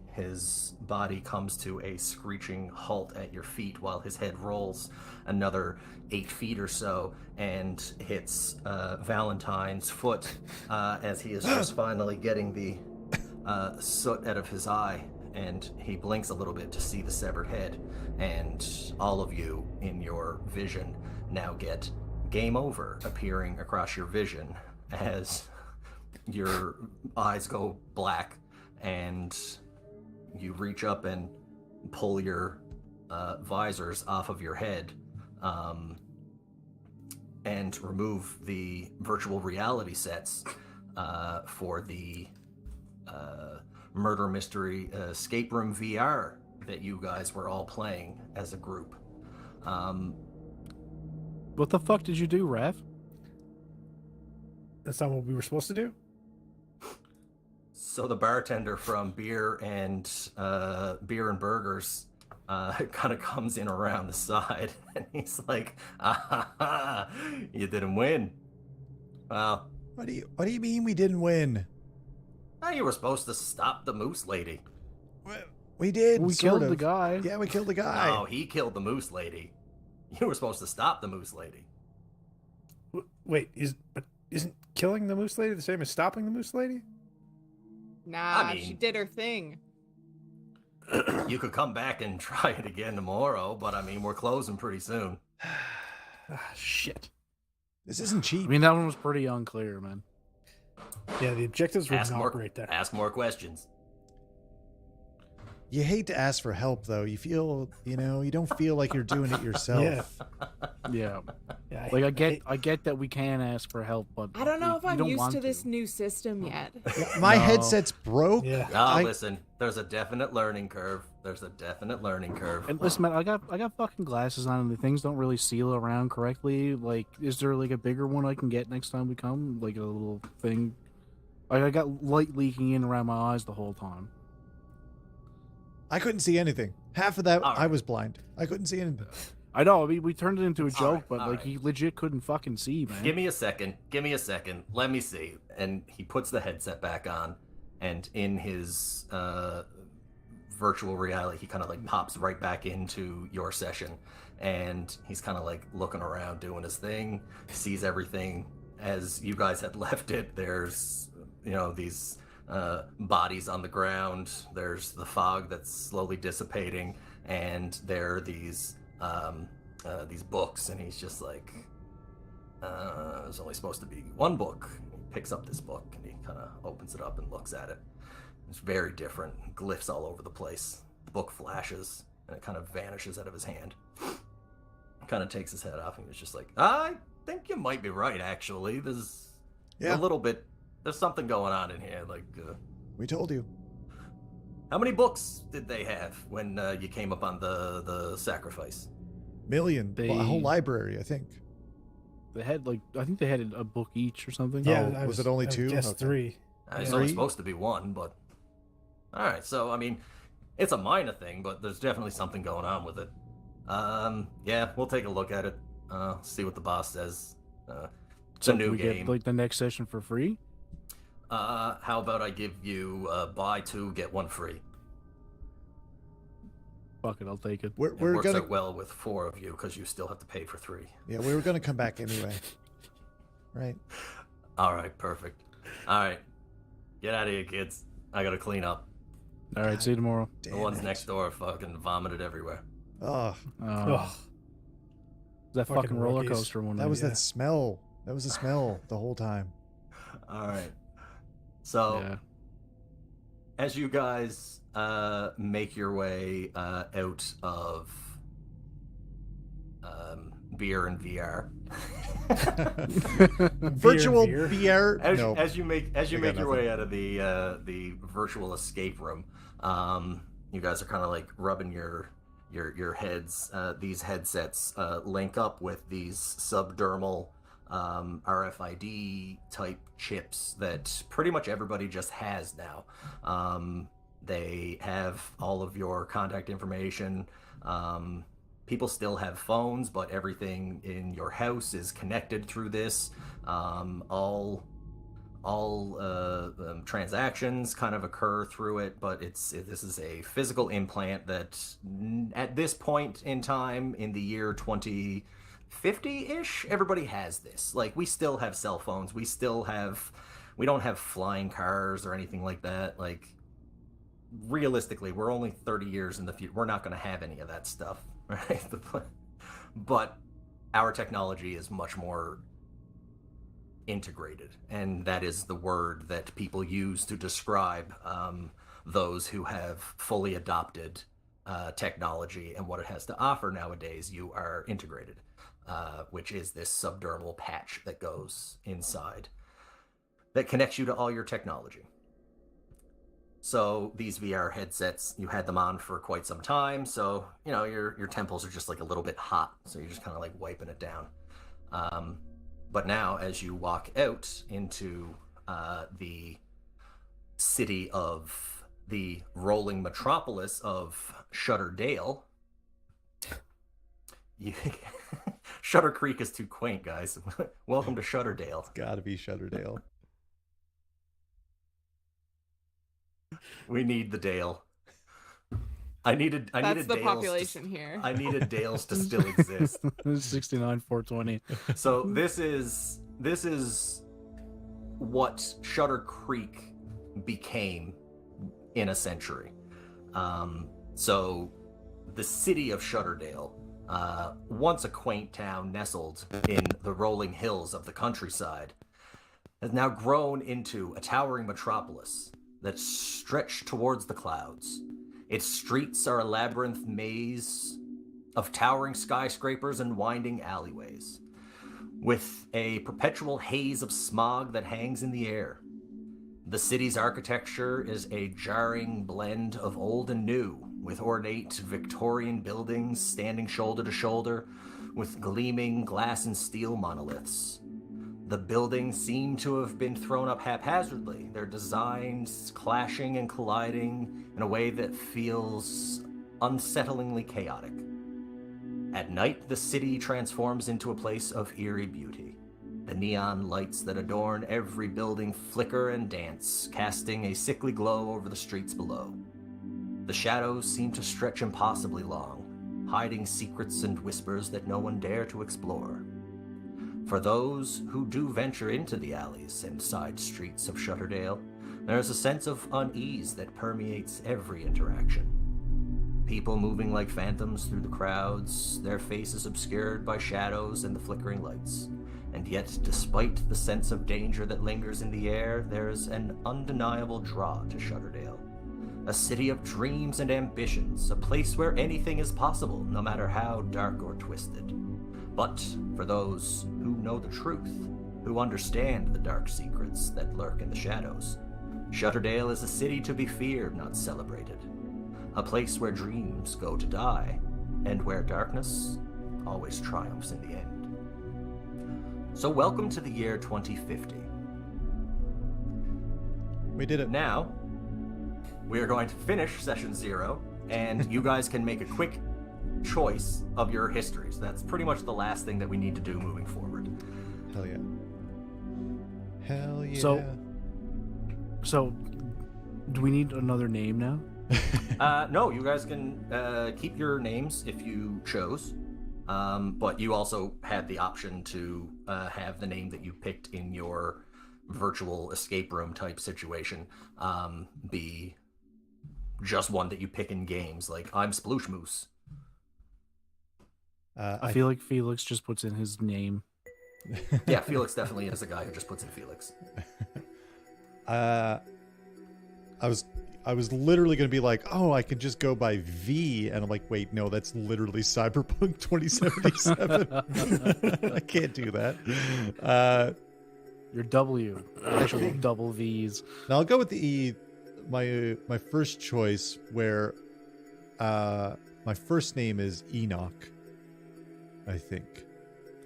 Speaker 3: comes to a screeching halt at your feet while his head rolls another 8 feet or so and hits Valentine's foot as he is just finally getting the soot out of his eye. And he blinks a little bit to see the severed head. And all of you in your vision now get game over appearing across your vision as your eyes go black and you reach up and pull your visors off of your head and remove the virtual reality sets for the murder mystery escape room VR that you guys were all playing as a group.
Speaker 1: What the fuck did you do, Raph?
Speaker 5: That's not what we were supposed to do?
Speaker 3: So the bartender from Beer and Burgers kind of comes in around the side, and he's like, "Ah, you didn't win. Well,
Speaker 6: What do you mean we didn't win?
Speaker 3: you were supposed to stop the moose lady."
Speaker 6: We did.
Speaker 1: We
Speaker 6: sort
Speaker 1: killed
Speaker 6: of.
Speaker 1: the guy.
Speaker 6: Yeah, we killed the guy.
Speaker 3: No, he killed the moose lady. You were supposed to stop the moose lady.
Speaker 5: Wait, isn't killing the moose lady the same as stopping the moose lady?
Speaker 4: Nah,
Speaker 3: mean-
Speaker 4: she did her thing.
Speaker 3: You could come back and try it again tomorrow, but I mean, we're closing pretty soon.
Speaker 5: Ah, shit.
Speaker 6: This isn't
Speaker 1: I
Speaker 6: cheap.
Speaker 1: mean, that one was pretty unclear, man.
Speaker 5: Yeah, the objectives were
Speaker 3: Ask
Speaker 5: not
Speaker 3: more,
Speaker 5: great there.
Speaker 3: ask more questions.
Speaker 6: You hate to ask for help, though. You feel, you don't feel like you're doing it yourself.
Speaker 5: Yeah.
Speaker 1: Yeah,
Speaker 5: Yeah,
Speaker 1: like I get that we can ask for help, but
Speaker 4: I don't know if
Speaker 1: you
Speaker 4: I'm
Speaker 1: don't
Speaker 4: used
Speaker 1: want
Speaker 4: to this new system yet.
Speaker 6: My
Speaker 1: No.
Speaker 6: headset's broke.
Speaker 5: Yeah.
Speaker 3: Oh, listen, there's a definite learning curve.
Speaker 1: And listen, man, I got fucking glasses on, and the things don't really seal around correctly. Like, is there like a bigger one I can get next time we come? Like a little thing. Like, I got light leaking in around my eyes the whole time.
Speaker 6: I couldn't see anything. Half of that,
Speaker 3: All right.
Speaker 6: I was blind. I couldn't see anything.
Speaker 1: I know. I mean, we turned it into a
Speaker 3: All
Speaker 1: joke,
Speaker 3: right,
Speaker 1: but
Speaker 3: all
Speaker 1: like
Speaker 3: right.
Speaker 1: he legit couldn't fucking see, man.
Speaker 3: Give me a second. Let me see. And he puts the headset back on, and in his virtual reality, he kind of like pops right back into your session, and he's kind of like looking around, doing his thing, sees everything as you guys had left it. There's, these bodies on the ground. There's the fog that's slowly dissipating, and there are these books, and he's just like, there's only supposed to be one book. He picks up this book, and he kind of opens it up and looks at it. It's very different, glyphs all over the place. The book flashes, and it kind of vanishes out of his hand. Kind of takes his head off, and he's just like, I think you might be right, actually. There's
Speaker 6: Yeah.
Speaker 3: a little bit, there's something going on in here. Like,
Speaker 6: We told you.
Speaker 3: how many books did they have when you came up on the sacrifice?
Speaker 6: Million.
Speaker 1: They-
Speaker 6: A whole library, I think.
Speaker 1: They had I think they had a book each or something.
Speaker 5: Yeah,
Speaker 6: Oh, was it only
Speaker 5: I
Speaker 6: two?
Speaker 5: guess
Speaker 6: Okay.
Speaker 5: 3.
Speaker 3: It's only supposed to be one, but all right. So I mean, it's a minor thing, but there's definitely something going on with it. Yeah, we'll take a look at it. See what the boss says. It's a new
Speaker 1: we
Speaker 3: game.
Speaker 1: get like the next session for free.
Speaker 3: How about I give you buy 2 get 1 free?
Speaker 1: Fuck it, I'll take it.
Speaker 6: We're,
Speaker 3: It
Speaker 6: we're
Speaker 3: works
Speaker 6: gonna
Speaker 3: out well with 4 of you because you still have to pay for 3.
Speaker 6: yeah, we were gonna come back anyway. Right.
Speaker 3: All right, perfect. All right, get out of here, kids. I gotta clean up.
Speaker 1: All right, see you tomorrow.
Speaker 3: The
Speaker 6: Damn
Speaker 3: ones
Speaker 6: it.
Speaker 3: next door vomited everywhere. everywhere.
Speaker 6: Oh,
Speaker 5: Ugh.
Speaker 1: That
Speaker 5: Fucking
Speaker 1: fucking roller
Speaker 5: rookies.
Speaker 1: coaster one.
Speaker 6: that was
Speaker 5: Yeah.
Speaker 6: that smell. That was the smell the whole time.
Speaker 3: All right. So
Speaker 1: Yeah.
Speaker 3: as you guys make your way out of beer and VR,
Speaker 6: Virtual
Speaker 5: beer.
Speaker 6: beer.
Speaker 3: as,
Speaker 6: No.
Speaker 3: as you make
Speaker 6: I got
Speaker 3: your
Speaker 6: nothing.
Speaker 3: way out of the virtual escape room, you guys are kind of like rubbing your heads. These headsets link up with these subdermal RFID type chips that pretty much everybody just has now. They have all of your contact information. People still have phones, but everything in your house is connected through this. All transactions kind of occur through it, but this is a physical implant that at this point in time in the year 2050-ish, everybody has this. Like, we still have cell phones, we don't have flying cars or anything like that. Like, realistically, we're only 30 years in the future. We're not going to have any of that stuff, right? But our technology is much more integrated, and that is the word that people use to describe those who have fully adopted technology and what it has to offer nowadays. You are integrated, which is this subdermal patch that goes inside that connects you to all your technology. So these VR headsets, you had them on for quite some time, so your temples are just like a little bit hot, so you're just kind of like wiping it down. But now, as you walk out into the city of the rolling metropolis of Shutterdale, Shuttercreek is too quaint, guys. Welcome to Shutterdale.
Speaker 2: Gotta be Shutterdale.
Speaker 3: We need the Dale. I needed
Speaker 4: That's the
Speaker 3: Dales
Speaker 4: population here.
Speaker 3: I needed Dales to still exist.
Speaker 1: 69 420.
Speaker 3: So this is what Shuttercreek became in a century. So the city of Shutterdale, once a quaint town nestled in the rolling hills of the countryside, has now grown into a towering metropolis that stretched towards the clouds. Its streets are a labyrinth maze of towering skyscrapers and winding alleyways, with a perpetual haze of smog that hangs in the air. The city's architecture is a jarring blend of old and new, with ornate Victorian buildings standing shoulder to shoulder, with gleaming glass and steel monoliths. The buildings seem to have been thrown up haphazardly, their designs clashing and colliding in a way that feels unsettlingly chaotic. At night, the city transforms into a place of eerie beauty. The neon lights that adorn every building flicker and dance, casting a sickly glow over the streets below. The shadows seem to stretch impossibly long, hiding secrets and whispers that no one dare to explore. For those who do venture into the alleys and side streets of Shutterdale, there is a sense of unease that permeates every interaction. People moving like phantoms through the crowds, their faces obscured by shadows and the flickering lights. And yet, despite the sense of danger that lingers in the air, there is an undeniable draw to Shutterdale. A city of dreams and ambitions, a place where anything is possible, no matter how dark or twisted. But for those who know the truth, who understand the dark secrets that lurk in the shadows, Shutterdale is a city to be feared, not celebrated. A place where dreams go to die, and where darkness always triumphs in the end. So welcome to the year 2050.
Speaker 2: We did it.
Speaker 3: Now, we are going to finish session 0, and you guys can make a quick choice of your histories. That's pretty much the last thing that we need to do moving forward.
Speaker 2: Hell yeah. Hell yeah.
Speaker 1: So, do we need another name now?
Speaker 3: No, you guys can keep your names if you chose, but you also had the option to have the name that you picked in your virtual escape room type situation be just one that you pick in games, like I'm Sploosh Moose.
Speaker 1: I feel like Felix just puts in his name.
Speaker 3: Yeah, Felix definitely is a guy who just puts in Felix.
Speaker 2: I was literally going to be like, oh, I could just go by V, and I'm like, wait, no, that's literally Cyberpunk 2077. I can't do that.
Speaker 1: Your W, actually double V's.
Speaker 2: Now I'll go with the E. My first choice, where my first name is Enoch, I think.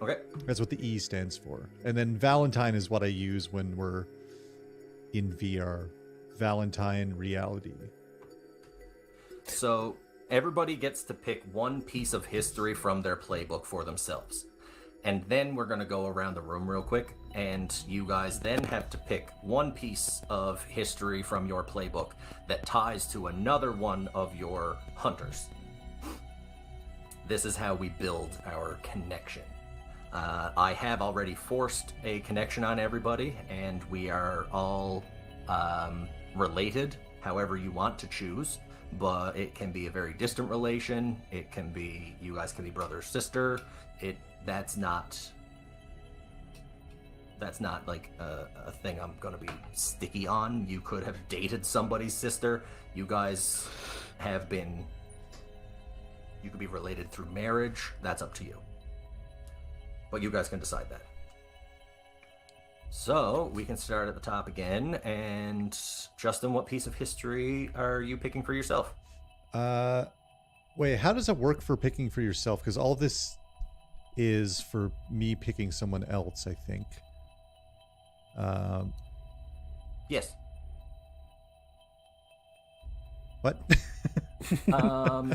Speaker 3: Okay.
Speaker 2: That's what the E stands for. And then Valentine is what I use when we're in VR. Valentine reality.
Speaker 3: So everybody gets to pick one piece of history from their playbook for themselves. And then we're going to go around the room real quick, and you guys then have to pick one piece of history from your playbook that ties to another one of your hunters. This is how we build our connection. I have already forced a connection on everybody, and we are all related, however you want to choose, but it can be a very distant relation. It can be, you guys can be brother or sister. That's not like a thing I'm gonna be sticky on. You could have dated somebody's sister. You guys have been, you could be related through marriage. That's up to you, but you guys can decide that. So we can start at the top again. And Justin, what piece of history are you picking for yourself?
Speaker 2: Wait, how does it work for picking for yourself? Because all this is for me picking someone else, I think.
Speaker 3: Yes.
Speaker 2: What?
Speaker 3: I'm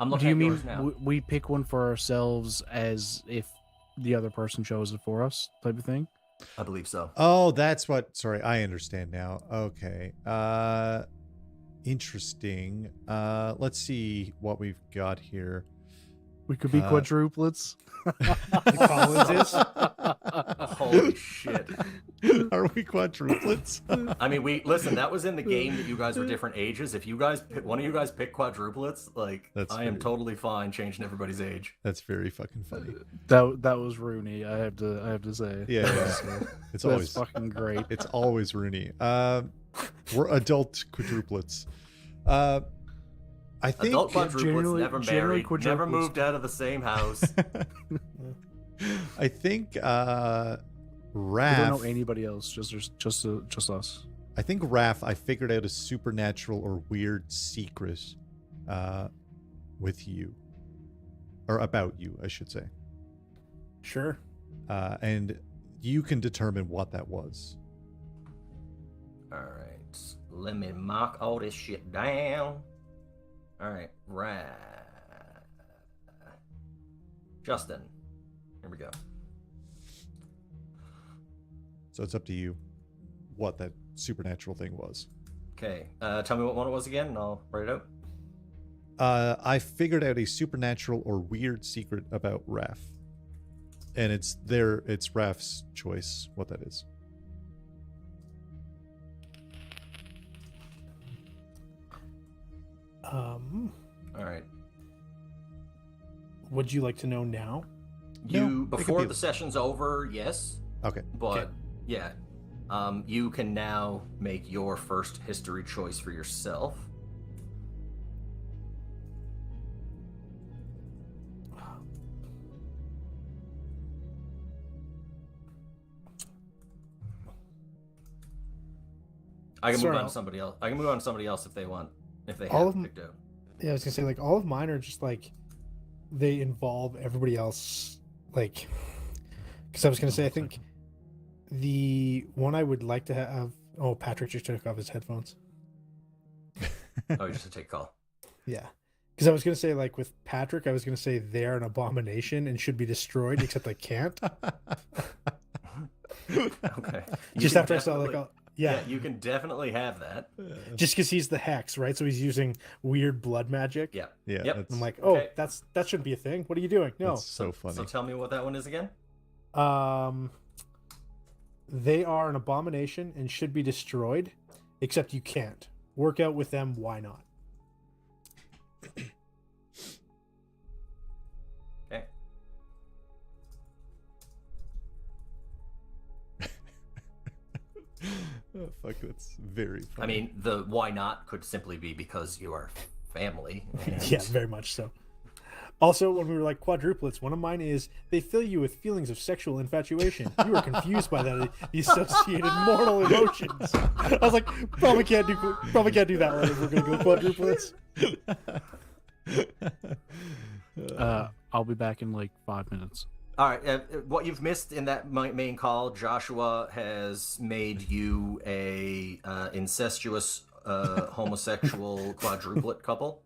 Speaker 3: looking
Speaker 1: Do you
Speaker 3: at
Speaker 1: mean
Speaker 3: yours now.
Speaker 1: we pick one for ourselves as if the other person chose it for us, type of thing?
Speaker 3: I believe so.
Speaker 2: Oh, that's what. Sorry, I understand now. Okay. Interesting. Let's see what we've got here.
Speaker 1: We could be quadruplets.
Speaker 5: Collins is.
Speaker 3: Holy shit.
Speaker 2: Are we quadruplets?
Speaker 3: I mean, listen. That was in the game that you guys were different ages. If you guys, one of you guys pick quadruplets, like
Speaker 2: That's
Speaker 3: I am
Speaker 2: very-
Speaker 3: totally fine changing everybody's age.
Speaker 2: That's very fucking funny.
Speaker 1: That was Rooney. I have to say.
Speaker 2: Yeah.
Speaker 1: So,
Speaker 2: It's
Speaker 1: that's
Speaker 2: always
Speaker 1: fucking great.
Speaker 2: It's always Rooney. We're adult quadruplets. I think
Speaker 3: Adult quadruplets,
Speaker 1: generally-
Speaker 3: never
Speaker 1: generally
Speaker 3: married, never
Speaker 1: quadruplets.
Speaker 3: moved out of the same house.
Speaker 2: I think
Speaker 1: We
Speaker 2: Raph.
Speaker 1: don't know anybody else. Just us.
Speaker 2: I think Raph. I figured out a supernatural or weird secret, with you, or about you, I should say.
Speaker 5: Sure.
Speaker 2: And you can determine what that was.
Speaker 3: All right, let me mark all this shit down. All right, Justin, here we go.
Speaker 2: So it's up to you what that supernatural thing was.
Speaker 3: Okay, tell me what one it was again, and I'll write it out.
Speaker 2: I figured out a supernatural or weird secret about Raph. And it's Raph's choice what that is.
Speaker 3: All right.
Speaker 5: Would you like to know now?
Speaker 3: You
Speaker 2: No, it could
Speaker 3: before
Speaker 2: be-
Speaker 3: the session's over, yes,
Speaker 2: Okay.
Speaker 3: but yeah, you can now make your first history choice for yourself. I can
Speaker 5: Sorry,
Speaker 3: move on
Speaker 5: I'll-
Speaker 3: to somebody else. I can move on to somebody else if they want, if they
Speaker 5: All
Speaker 3: have
Speaker 5: of them-
Speaker 3: picked out.
Speaker 5: Yeah, I was gonna say like all of mine are just like they involve everybody else. Like, because I was gonna say I think the one I would like to have. Oh, Patrick just took off his headphones.
Speaker 3: Oh, you just to take a call.
Speaker 5: Yeah, because I was gonna say like with Patrick, I was gonna say they're an abomination and should be destroyed, except I can't.
Speaker 3: Okay. You
Speaker 5: Just
Speaker 3: can
Speaker 5: after I saw like,
Speaker 3: definitely-
Speaker 5: yeah,
Speaker 3: you can definitely have that.
Speaker 5: just because he's the hex, right? So he's using weird blood magic.
Speaker 3: Yeah.
Speaker 2: Yeah.
Speaker 3: Yep.
Speaker 2: That's,
Speaker 5: I'm like, oh,
Speaker 3: Okay.
Speaker 5: that shouldn't be a thing. What are you doing? No.
Speaker 2: that's so funny.
Speaker 3: So tell me what that one is again.
Speaker 5: They are an abomination and should be destroyed, except you can't work out with them. Why not?
Speaker 3: Okay.
Speaker 2: Oh, fuck, that's very funny.
Speaker 3: I mean, the why not could simply be because you are family. and-
Speaker 5: Yeah, very much so. Also, when we were like quadruplets, one of mine is they fill you with feelings of sexual infatuation. You are confused by that, the associated mortal emotions. I was like, probably can't do that one if we're gonna go quadruplets.
Speaker 1: I'll be back in like 5 minutes.
Speaker 3: All right. What you've missed in that main call, Joshua has made you a incestuous homosexual quadruplet couple.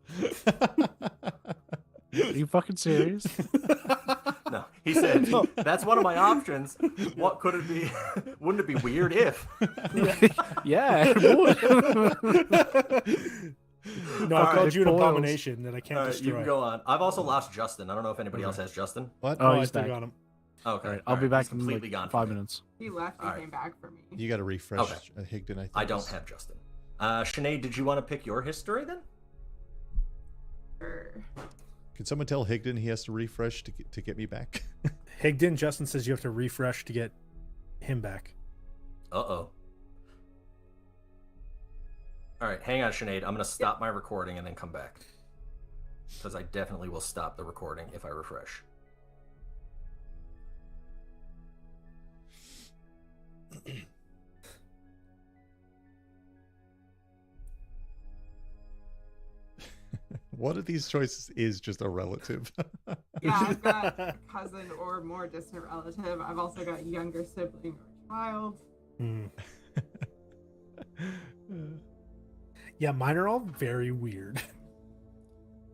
Speaker 1: Are you fucking serious?
Speaker 3: No, he said that's one of my options. What could it be? Wouldn't it be weird if?
Speaker 1: Yeah, it would.
Speaker 5: No, I
Speaker 3: All
Speaker 5: called
Speaker 3: right,
Speaker 5: you an
Speaker 1: boils.
Speaker 5: abomination that I can't
Speaker 3: All right,
Speaker 5: destroy.
Speaker 3: you can go on. I've also lost Justin. I don't know if anybody else has Justin.
Speaker 2: What?
Speaker 5: Oh,
Speaker 1: Oh,
Speaker 5: I
Speaker 1: he's
Speaker 5: still
Speaker 1: back.
Speaker 5: got him.
Speaker 3: Okay,
Speaker 1: All right, I'll be
Speaker 3: he's
Speaker 1: back in
Speaker 3: completely
Speaker 1: like
Speaker 3: gone.
Speaker 1: 5
Speaker 3: from me.
Speaker 1: minutes.
Speaker 4: He left and
Speaker 3: Alright.
Speaker 4: came back for me.
Speaker 2: You got to refresh
Speaker 3: Okay.
Speaker 2: Higdon, I think.
Speaker 3: I don't have Justin. Sinead, did you want to pick your history then?
Speaker 4: Sure.
Speaker 2: Can someone tell Higdon he has to refresh to get me back?
Speaker 5: Higdon, Justin says you have to refresh to get him back.
Speaker 3: Uh-oh. All right, hang on, Sinead. I'm going to stop my recording and then come back. Because I definitely will stop the recording if I refresh.
Speaker 2: One of these choices is just a relative.
Speaker 4: Yeah, I've got a cousin or more distant relative. I've also got younger sibling or child.
Speaker 5: Hmm. Yeah, mine are all very weird.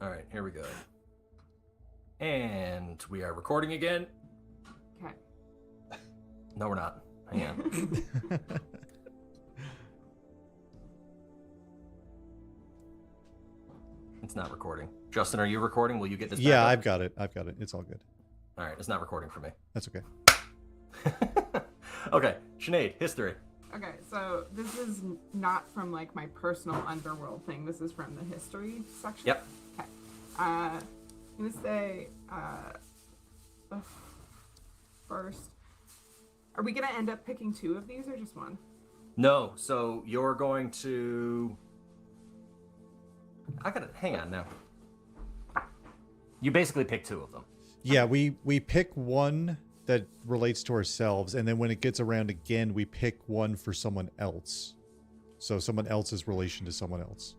Speaker 3: All right, here we go. And we are recording again.
Speaker 4: Okay.
Speaker 3: No, we're not. Hang on. It's not recording. Justin, are you recording? Will you get this?
Speaker 2: Yeah,
Speaker 3: back
Speaker 2: I've got it. It's all good.
Speaker 3: All right, it's not recording for me.
Speaker 2: That's okay.
Speaker 3: Okay, Sinead, history.
Speaker 4: Okay, so this is not from like my personal underworld thing. This is from the history section.
Speaker 3: Yep.
Speaker 4: Okay. I'm gonna say the first. Are we gonna end up picking 2 of these or just one?
Speaker 3: No, so you're going to. I gotta hang on now. You basically pick 2 of them.
Speaker 2: Yeah, we pick one that relates to ourselves, and then when it gets around again, we pick one for someone else. So someone else's relation to someone else.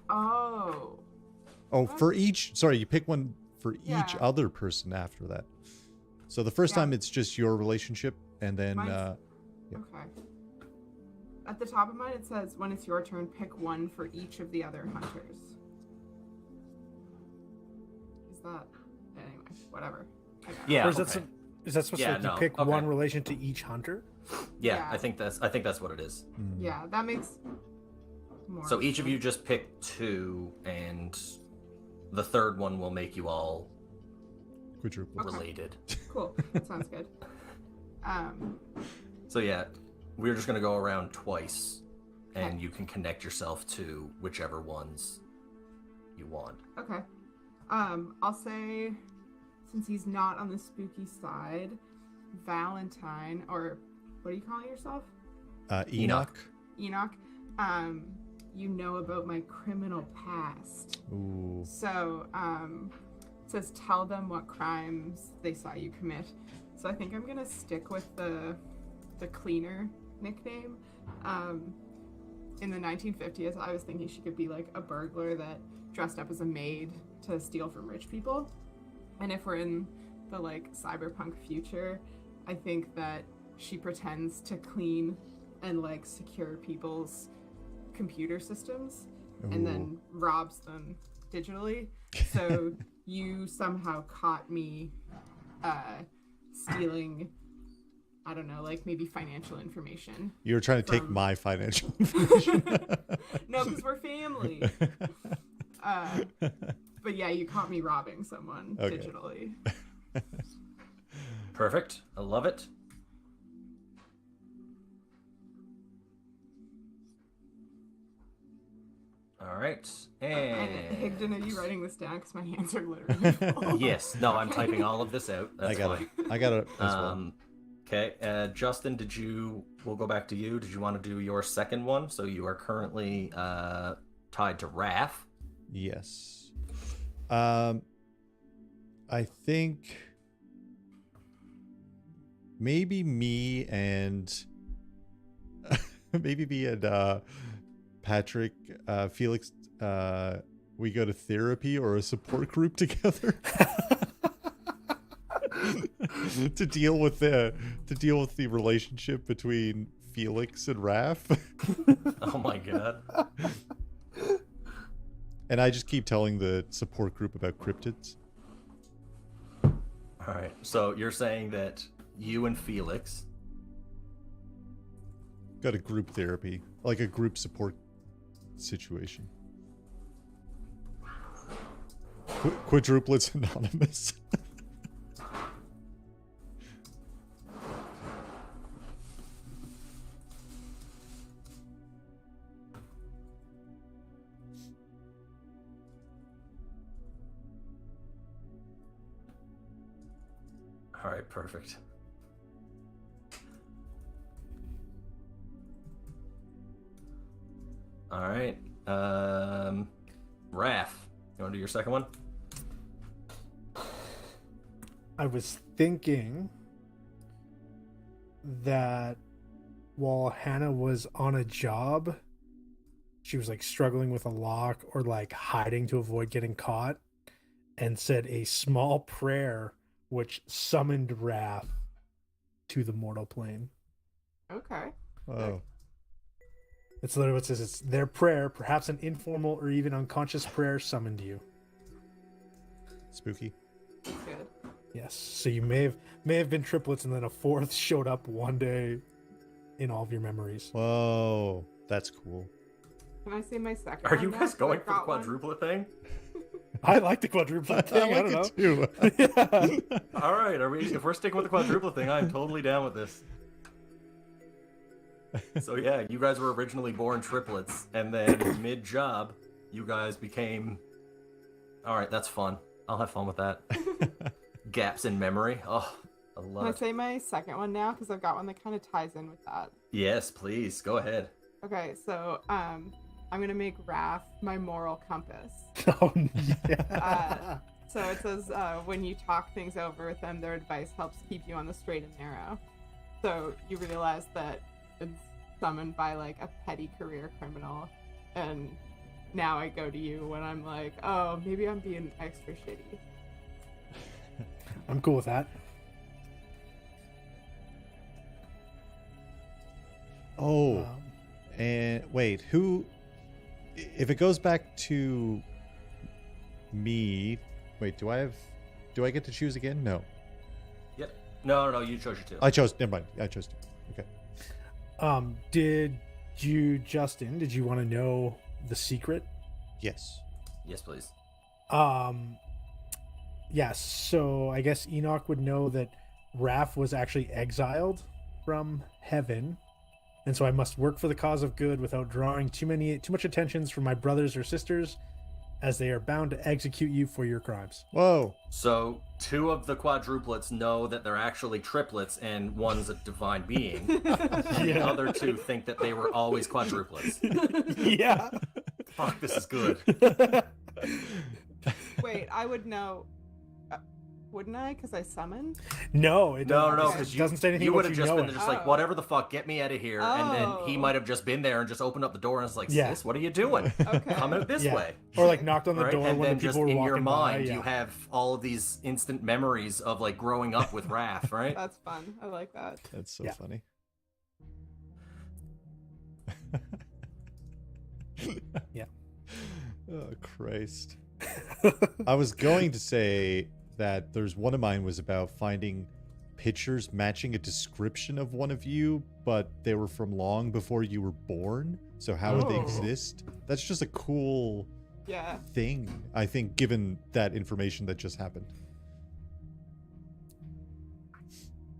Speaker 4: Oh.
Speaker 2: Oh, for each. Sorry, you pick one for each
Speaker 4: Yeah.
Speaker 2: other person after that. So the first
Speaker 4: Yeah.
Speaker 2: time it's just your relationship, and then
Speaker 4: Mine's-
Speaker 2: yeah.
Speaker 4: Okay. At the top of mine, it says, when it's your turn, pick one for each of the other hunters. Is that... Anyway, whatever. I got it.
Speaker 3: Yeah.
Speaker 5: Or is that
Speaker 3: okay.
Speaker 5: some, is that supposed
Speaker 3: Yeah,
Speaker 5: to like,
Speaker 3: no,
Speaker 5: you pick
Speaker 3: okay.
Speaker 5: one relation to each hunter?
Speaker 3: Yeah,
Speaker 4: Yeah.
Speaker 3: I think that's what it is.
Speaker 4: Yeah, that makes more
Speaker 3: So each of you
Speaker 4: sense.
Speaker 3: just pick 2, and the third one will make you all
Speaker 2: Quadruple.
Speaker 4: Okay.
Speaker 3: related.
Speaker 4: Cool. Sounds good.
Speaker 3: So yeah, we're just gonna go around twice, and
Speaker 4: Okay.
Speaker 3: you can connect yourself to whichever ones you want.
Speaker 4: Okay. I'll say, since he's not on the spooky side, Valentine, or what are you calling yourself?
Speaker 2: Enoch.
Speaker 4: Enoch. You know about my criminal past.
Speaker 2: Ooh.
Speaker 4: So, it says tell them what crimes they saw you commit. So I think I'm gonna stick with the cleaner nickname. In the 1950s, I was thinking she could be like a burglar that dressed up as a maid to steal from rich people. And if we're in the like cyberpunk future, I think that she pretends to clean and like secure people's computer systems and then robs them digitally. So you somehow caught me stealing, I don't know, like maybe financial information.
Speaker 2: You were trying to take
Speaker 4: From-
Speaker 2: my financial information.
Speaker 4: No, because we're family. But yeah, you caught me robbing someone
Speaker 2: Okay.
Speaker 4: digitally.
Speaker 3: Perfect. I love it. All right.
Speaker 4: And
Speaker 3: And
Speaker 4: Higdon, are you writing this down? Because my hands are literally full.
Speaker 3: yes. No, I'm typing all of this out. That's
Speaker 2: I got
Speaker 3: fine.
Speaker 2: it. I got it as well.
Speaker 3: Okay. Justin, we'll go back to you. Did you want to do your second one? So you are currently tied to Raph.
Speaker 2: Yes. I think maybe me and Patrick, Felix, we go to therapy or a support group together to deal with the relationship between Felix and Raph.
Speaker 3: Oh my god.
Speaker 2: And I just keep telling the support group about cryptids.
Speaker 3: All right. So you're saying that you and Felix.
Speaker 2: Got a group therapy, like a group support situation. Quadruplets Anonymous.
Speaker 3: All right. Perfect. All right. Raph, you want to do your second one?
Speaker 5: I was thinking that while Hannah was on a job, she was like struggling with a lock or like hiding to avoid getting caught. and said a small prayer which summoned Wrath to the mortal plane.
Speaker 4: Okay.
Speaker 2: Oh.
Speaker 5: It's literally what it says. It's their prayer, perhaps an informal or even unconscious prayer, summoned you.
Speaker 2: Spooky.
Speaker 4: That's good.
Speaker 5: Yes. So you may have been triplets, and then a fourth showed up one day in all of your memories.
Speaker 2: Whoa. That's cool.
Speaker 4: Can I say my second
Speaker 3: Are
Speaker 4: one
Speaker 3: you
Speaker 4: now?
Speaker 3: guys
Speaker 4: 'Cause
Speaker 3: going
Speaker 4: I've
Speaker 3: for the
Speaker 4: got one.
Speaker 3: quadruplet thing?
Speaker 5: I like the quadruplet thing. I,
Speaker 2: like
Speaker 5: don't
Speaker 2: it too.
Speaker 5: know. Yeah.
Speaker 3: All right, if we're sticking with the quadruplet thing, I'm totally down with this. So yeah, you guys were originally born triplets, and then mid-job, you guys became... All right, that's fun. I'll have fun with that. Gaps in memory. Oh, I
Speaker 4: Can
Speaker 3: love
Speaker 4: I
Speaker 3: it.
Speaker 4: say my second one now? Because I've got one that kind of ties in with that.
Speaker 3: Yes, please. Go ahead.
Speaker 4: Okay, so I'm gonna make Wrath my moral compass.
Speaker 5: Oh, yeah.
Speaker 4: So it says when you talk things over with them, their advice helps keep you on the straight and narrow. So you realize that it's summoned by like a petty career criminal, and now I go to you when I'm like, oh, maybe I'm being extra shitty.
Speaker 5: I'm cool with that.
Speaker 2: Oh. And wait, who... If it goes back to me... Wait, do I get to choose again? No.
Speaker 3: Yep. No, you chose your two.
Speaker 2: I chose... Never mind. I chose two. Okay.
Speaker 5: Did you, Justin, did you want to know the secret?
Speaker 2: Yes.
Speaker 3: Yes, please.
Speaker 5: Yes. So I guess Enoch would know that Raph was actually exiled from heaven, and so I must work for the cause of good without drawing too much attention from my brothers or sisters, as they are bound to execute you for your crimes.
Speaker 2: Whoa.
Speaker 3: So two of the quadruplets know that they're actually triplets, and one's a divine being. And the other two think that they were always quadruplets.
Speaker 5: Yeah.
Speaker 3: Fuck, this is good.
Speaker 4: Wait, I would know, wouldn't I? Because I summoned?
Speaker 5: No, it
Speaker 3: No,
Speaker 5: doesn't.
Speaker 3: because
Speaker 5: It doesn't say anything
Speaker 3: you would
Speaker 5: about
Speaker 3: have
Speaker 5: you
Speaker 3: just
Speaker 5: knowing.
Speaker 3: been just like,
Speaker 4: Oh.
Speaker 3: whatever the fuck, get me out of here. And then he
Speaker 4: Oh.
Speaker 3: might have just been there and just opened up the door and was like,
Speaker 5: Yeah.
Speaker 3: sis, what are you doing?
Speaker 4: Okay.
Speaker 3: Come out this
Speaker 5: Yeah.
Speaker 3: way.
Speaker 5: Or like knocked on the
Speaker 3: Right?
Speaker 5: door
Speaker 3: And
Speaker 5: when
Speaker 3: then
Speaker 5: the
Speaker 3: just
Speaker 5: people were
Speaker 3: in
Speaker 5: walking
Speaker 3: your mind,
Speaker 5: by.
Speaker 3: you have all of these instant memories of like growing up with Raph, right?
Speaker 4: That's fun. I like that.
Speaker 2: That's so
Speaker 5: Yeah.
Speaker 2: funny.
Speaker 5: Yeah.
Speaker 2: Oh, Christ. I was going to say that there's one of mine was about finding pictures matching a description of one of you, but they were from long before you were born. So how would they
Speaker 4: Oh.
Speaker 2: exist? That's just a cool
Speaker 4: Yeah.
Speaker 2: thing, I think, given that information that just happened.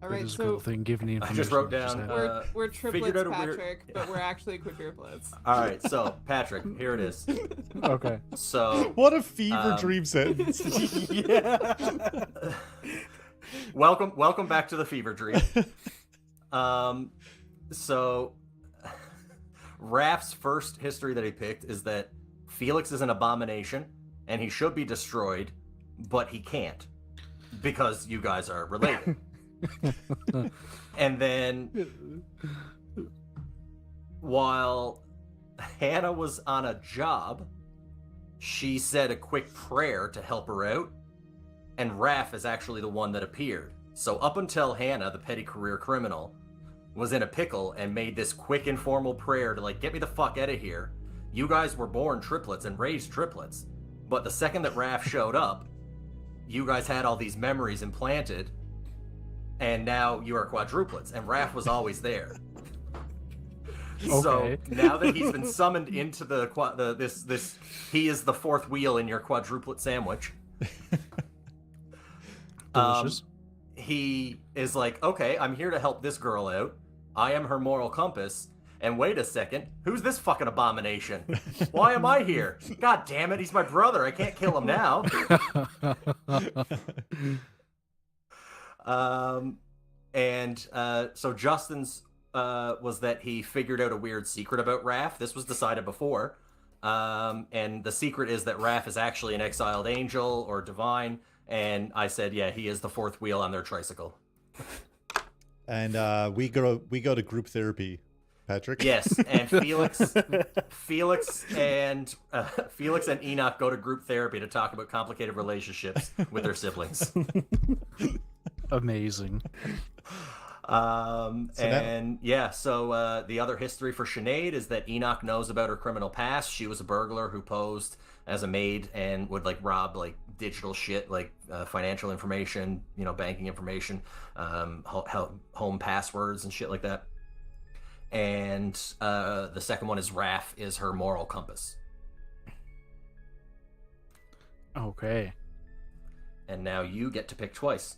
Speaker 4: All
Speaker 1: That
Speaker 4: right,
Speaker 1: is a
Speaker 4: so
Speaker 1: cool thing, given the
Speaker 3: I
Speaker 1: information.
Speaker 3: just wrote
Speaker 1: that
Speaker 3: down,
Speaker 1: happened.
Speaker 4: we're
Speaker 3: figured
Speaker 4: triplets,
Speaker 3: out a weird-
Speaker 4: Patrick, but we're actually quadruplets.
Speaker 3: All right, so Patrick, here it is.
Speaker 1: Okay.
Speaker 3: So
Speaker 2: What a fever
Speaker 3: Um,
Speaker 2: dream sentence.
Speaker 5: Yeah.
Speaker 3: welcome back to the fever dream. So Raph's first history that he picked is that Felix is an abomination and he should be destroyed, but he can't because you guys are related. And then while Hannah was on a job, she said a quick prayer to help her out, and Raph is actually the one that appeared. So up until Hannah, the petty career criminal, was in a pickle and made this quick informal prayer to like, get me the fuck out of here. You guys were born triplets and raised triplets. But the second that Raph showed up, you guys had all these memories implanted, and now you are quadruplets, and Raph was always there. So
Speaker 1: Okay.
Speaker 3: now that he's been summoned into this he is the fourth wheel in your quadruplet sandwich.
Speaker 1: Delicious.
Speaker 3: He is like, okay, I'm here to help this girl out. I am her moral compass. And wait a second, who's this fucking abomination? Why am I here? God damn it, he's my brother. I can't kill him now. So Justin's was that he figured out a weird secret about Raph. This was decided before. And the secret is that Raph is actually an exiled angel or divine. And I said, yeah, he is the fourth wheel on their tricycle.
Speaker 2: And we go to group therapy Patrick?
Speaker 3: Yes, and Felix and Enoch go to group therapy to talk about complicated relationships with their siblings.
Speaker 1: Amazing.
Speaker 2: So
Speaker 3: The other history for Sinead is that Enoch knows about her criminal past. She was a burglar who posed as a maid and would like rob like digital shit, like financial information, banking information, home passwords and shit like that. And the second one is Raph is her moral compass.
Speaker 1: Okay.
Speaker 3: And now you get to pick twice.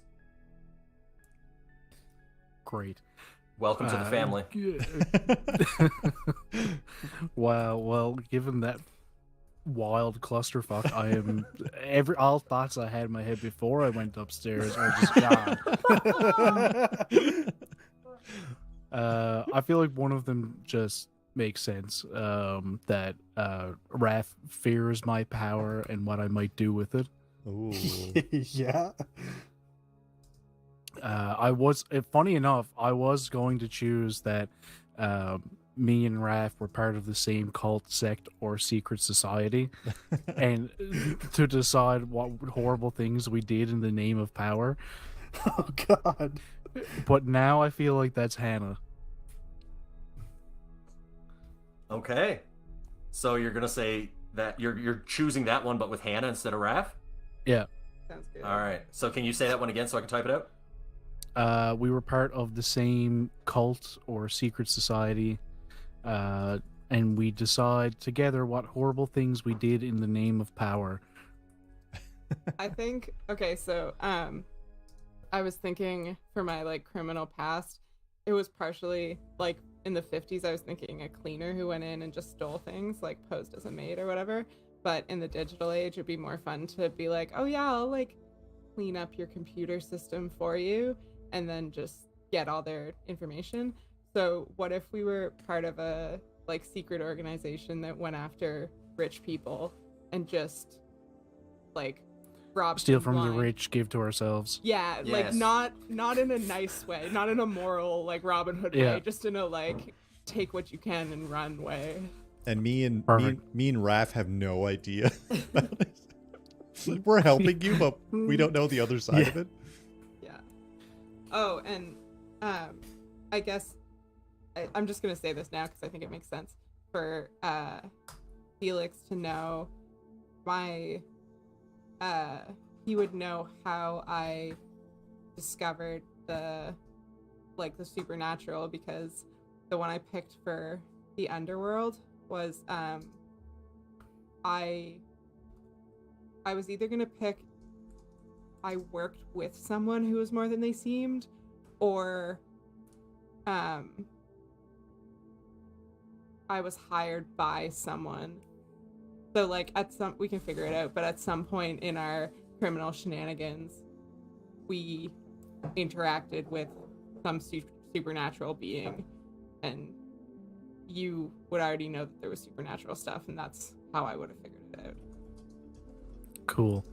Speaker 1: Great.
Speaker 3: Welcome to the family.
Speaker 1: Wow. Well, given that wild clusterfuck, I am all thoughts I had in my head before I went upstairs are just gone. I feel like one of them just makes sense. That Raph fears my power and what I might do with it.
Speaker 2: Ooh.
Speaker 5: Yeah.
Speaker 1: Funny enough, I was going to choose that me and Raph were part of the same cult, sect, or secret society, and to decide what horrible things we did in the name of power.
Speaker 5: Oh God.
Speaker 1: But now I feel like that's Hannah.
Speaker 3: Okay. So you're gonna say that you're choosing that one, but with Hannah instead of Raph?
Speaker 1: Yeah.
Speaker 4: Sounds good.
Speaker 3: All right. So can you say that one again so I can type it out?
Speaker 1: We were part of the same cult or secret society, and we decide together what horrible things we did in the name of power.
Speaker 4: I think so I was thinking for my like criminal past, it was partially like in the 50s I was thinking a cleaner who went in and just stole things, like posed as a maid or whatever. But in the digital age it'd be more fun to be like, oh yeah, I'll like clean up your computer system for you and then just get all their information. So what if we were part of a like secret organization that went after rich people and just like rob
Speaker 1: Steal
Speaker 4: them
Speaker 1: from the
Speaker 4: blind?
Speaker 1: rich, give to ourselves.
Speaker 4: Yeah, like
Speaker 3: Yes.
Speaker 4: not in a nice way, not in a moral like Robin Hood
Speaker 1: Yeah.
Speaker 4: way, just in a like take what you can and run way.
Speaker 2: And me and
Speaker 1: Perfect.
Speaker 2: Raph have no idea. We're helping you, but we don't know the other side of it.
Speaker 4: Yeah. Oh, and I guess I'm just gonna say this now because I think it makes sense for Felix to know he would know how I discovered the supernatural, because the one I picked for the underworld was I was either gonna pick I worked with someone who was more than they seemed, or I was hired by someone. So like we can figure it out, but at some point in our criminal shenanigans, we interacted with some supernatural being, and you would already know that there was supernatural stuff, and that's how I would have figured it out.
Speaker 1: Cool.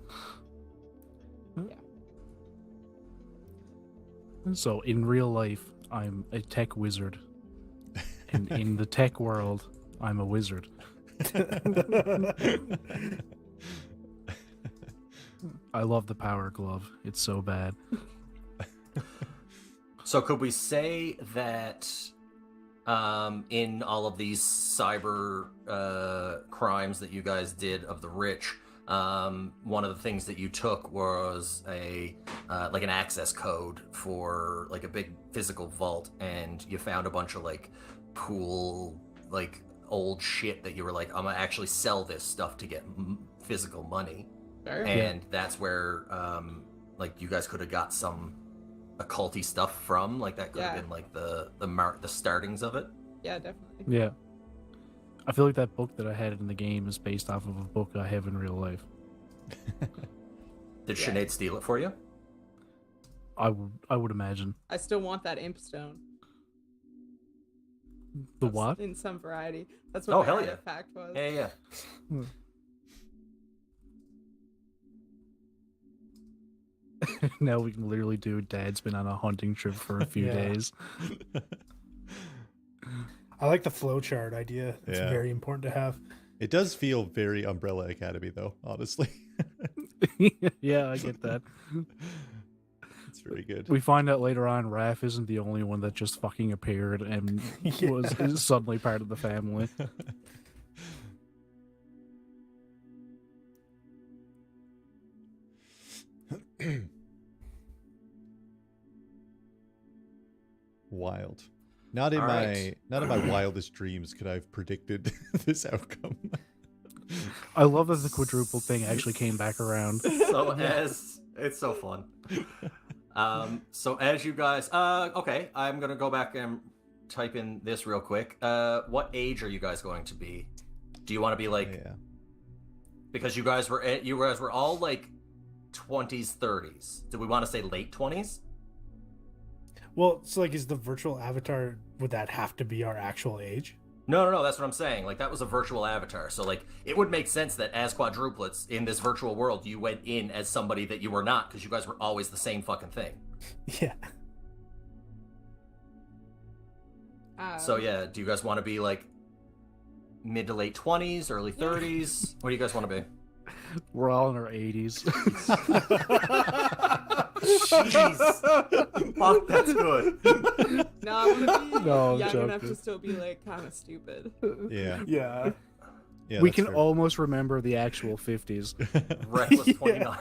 Speaker 4: Yeah.
Speaker 1: So in real life, I'm a tech wizard, and in the tech world, I'm a wizard. I love the power glove. It's so bad.
Speaker 3: So could we say that in all of these cyber crimes that you guys did of the rich, one of the things that you took was a like an access code for like a big physical vault, and you found a bunch of like cool like old shit that you were like, I'm gonna actually sell this stuff to get physical money.
Speaker 4: Sure.
Speaker 3: And that's where like you guys could have got some occulty stuff from, like that could have been like the startings of it.
Speaker 4: Yeah, definitely.
Speaker 1: Yeah. I feel like that book that I had in the game is based off of a book I have in real life.
Speaker 3: Did
Speaker 4: Yeah.
Speaker 3: Sinead steal it for you?
Speaker 1: I would imagine.
Speaker 4: I still want that imp stone.
Speaker 1: The what?
Speaker 4: In some variety. That's what
Speaker 3: Oh,
Speaker 4: my
Speaker 3: hell yeah.
Speaker 4: artifact was.
Speaker 3: Yeah.
Speaker 1: Now we can literally do Dad's been on a hunting trip for a few
Speaker 5: Yeah.
Speaker 1: days.
Speaker 5: I like the flowchart idea. It's
Speaker 2: Yeah.
Speaker 5: very important to have.
Speaker 2: It does feel very Umbrella Academy, though, honestly.
Speaker 1: Yeah, I get that.
Speaker 2: It's very good.
Speaker 1: We find out later on Raph isn't the only one that just fucking appeared and is suddenly part of the family.
Speaker 2: Wild. Not in
Speaker 3: All
Speaker 2: my
Speaker 3: right.
Speaker 2: not in my wildest dreams could I have predicted this outcome.
Speaker 1: I love that the quadruple thing actually came back around.
Speaker 3: So as it's so fun. So as you guys, okay, I'm gonna go back and type in this real quick. What age are you guys going to be? Do you want to be like?
Speaker 2: Yeah.
Speaker 3: Because you guys were all like 20s, 30s. Do we want to say late 20s?
Speaker 5: Well, so like, is the virtual avatar, would that have to be our actual age?
Speaker 3: No, that's what I'm saying. Like, that was a virtual avatar. So, like, it would make sense that as quadruplets in this virtual world, you went in as somebody that you were not, because you guys were always the same fucking thing.
Speaker 5: Yeah.
Speaker 3: So, yeah, do you guys want to be, like, mid to late 20s, early 30s? What do you guys want to be?
Speaker 1: We're all in our 80s.
Speaker 3: Jeez. Fuck, that's good.
Speaker 4: No, I want to be
Speaker 1: No, I'm
Speaker 4: young enough
Speaker 1: joking.
Speaker 4: to still be like kind of stupid.
Speaker 2: Yeah.
Speaker 5: Yeah.
Speaker 2: Yeah.
Speaker 1: We
Speaker 2: that's
Speaker 1: can
Speaker 2: fair.
Speaker 1: almost remember the actual 50s.
Speaker 3: Reckless 29.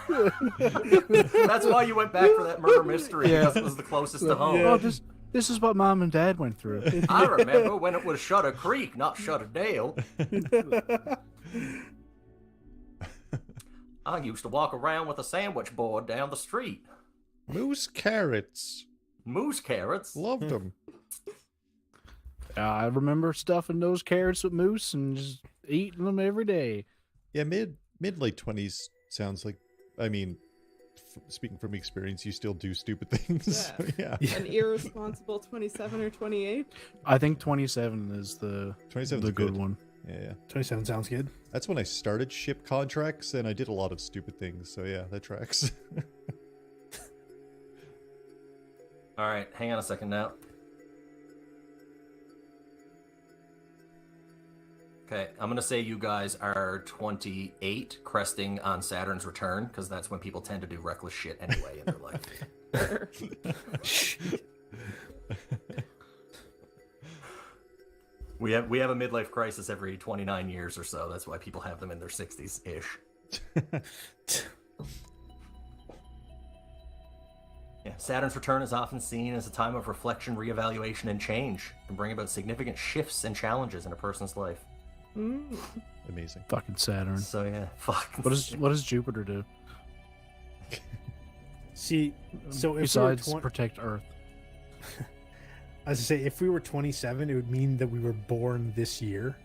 Speaker 3: That's why you went back for that murder mystery,
Speaker 1: Yeah.
Speaker 3: because it was the closest to home.
Speaker 1: Oh, this is what Mom and Dad went through.
Speaker 3: I remember when it was Shuttercreek, not Shutterdale. I used to walk around with a sandwich board down the street.
Speaker 2: Moose carrots.
Speaker 3: Moose carrots.
Speaker 2: Loved them.
Speaker 1: I remember stuffing those carrots with moose and just eating them every day.
Speaker 2: Yeah, mid late 20s sounds like. I mean, speaking from experience, you still do stupid things.
Speaker 4: Yeah.
Speaker 2: So, yeah.
Speaker 4: An irresponsible 27 or 28.
Speaker 1: I think 27 is the
Speaker 2: 27 's
Speaker 1: the good
Speaker 2: good.
Speaker 1: one.
Speaker 2: Yeah.
Speaker 5: 27 sounds good.
Speaker 2: That's when I started ship contracts, and I did a lot of stupid things. So yeah, that tracks.
Speaker 3: All right, hang on a second now. Okay, I'm gonna say you guys are 28, cresting on Saturn's return, because that's when people tend to do reckless shit anyway in their life. We have a midlife crisis every 29 years or so. That's why people have them in their 60s ish. Yeah, Saturn's return is often seen as a time of reflection, reevaluation, and change. It can bring about significant shifts and challenges in a person's life.
Speaker 2: Amazing.
Speaker 1: Fucking Saturn.
Speaker 3: So yeah, fuck.
Speaker 1: What does Jupiter do
Speaker 5: See, so if
Speaker 1: besides
Speaker 5: we were
Speaker 1: protect Earth?
Speaker 5: as I say, if we were 27, it would mean that we were born this year.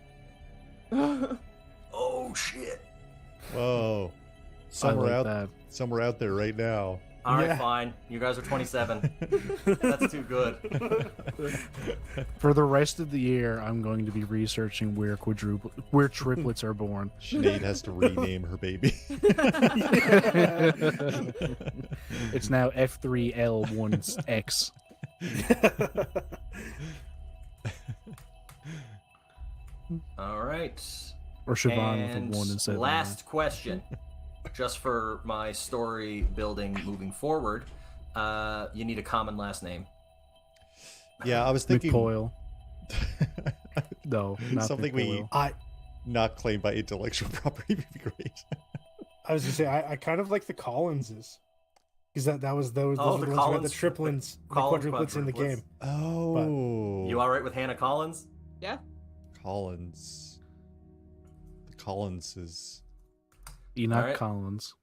Speaker 3: Oh shit!
Speaker 2: Whoa.
Speaker 1: I like that.
Speaker 2: Somewhere out there right now.
Speaker 3: All right,
Speaker 5: Yeah.
Speaker 3: fine. You guys are 27. That's too good.
Speaker 1: For the rest of the year, I'm going to be researching where triplets are born.
Speaker 2: Sinead has to rename her baby.
Speaker 1: It's now F3L1X.
Speaker 3: All right.
Speaker 1: Or Siobhan
Speaker 3: And
Speaker 1: with a 1 instead of an
Speaker 3: last question, just for my story building moving forward. You need a common last name.
Speaker 2: Yeah, I was
Speaker 1: I.
Speaker 2: thinking
Speaker 1: McPoyle. No, not
Speaker 2: something
Speaker 1: McPoyle.
Speaker 5: I
Speaker 2: not claimed by intellectual property would be great.
Speaker 5: I was gonna say I kind of like the Collinses, because that was those
Speaker 3: Oh,
Speaker 5: were
Speaker 3: the
Speaker 5: the ones who had the
Speaker 3: Collins-
Speaker 5: triplets, the
Speaker 3: Collins
Speaker 5: quadruplets in the
Speaker 3: quadruplets.
Speaker 5: game.
Speaker 2: Oh.
Speaker 3: You all right with Hannah Collins?
Speaker 4: Yeah.
Speaker 2: Collins. The Collinses.
Speaker 1: Enoch
Speaker 3: Alright.
Speaker 1: Collins.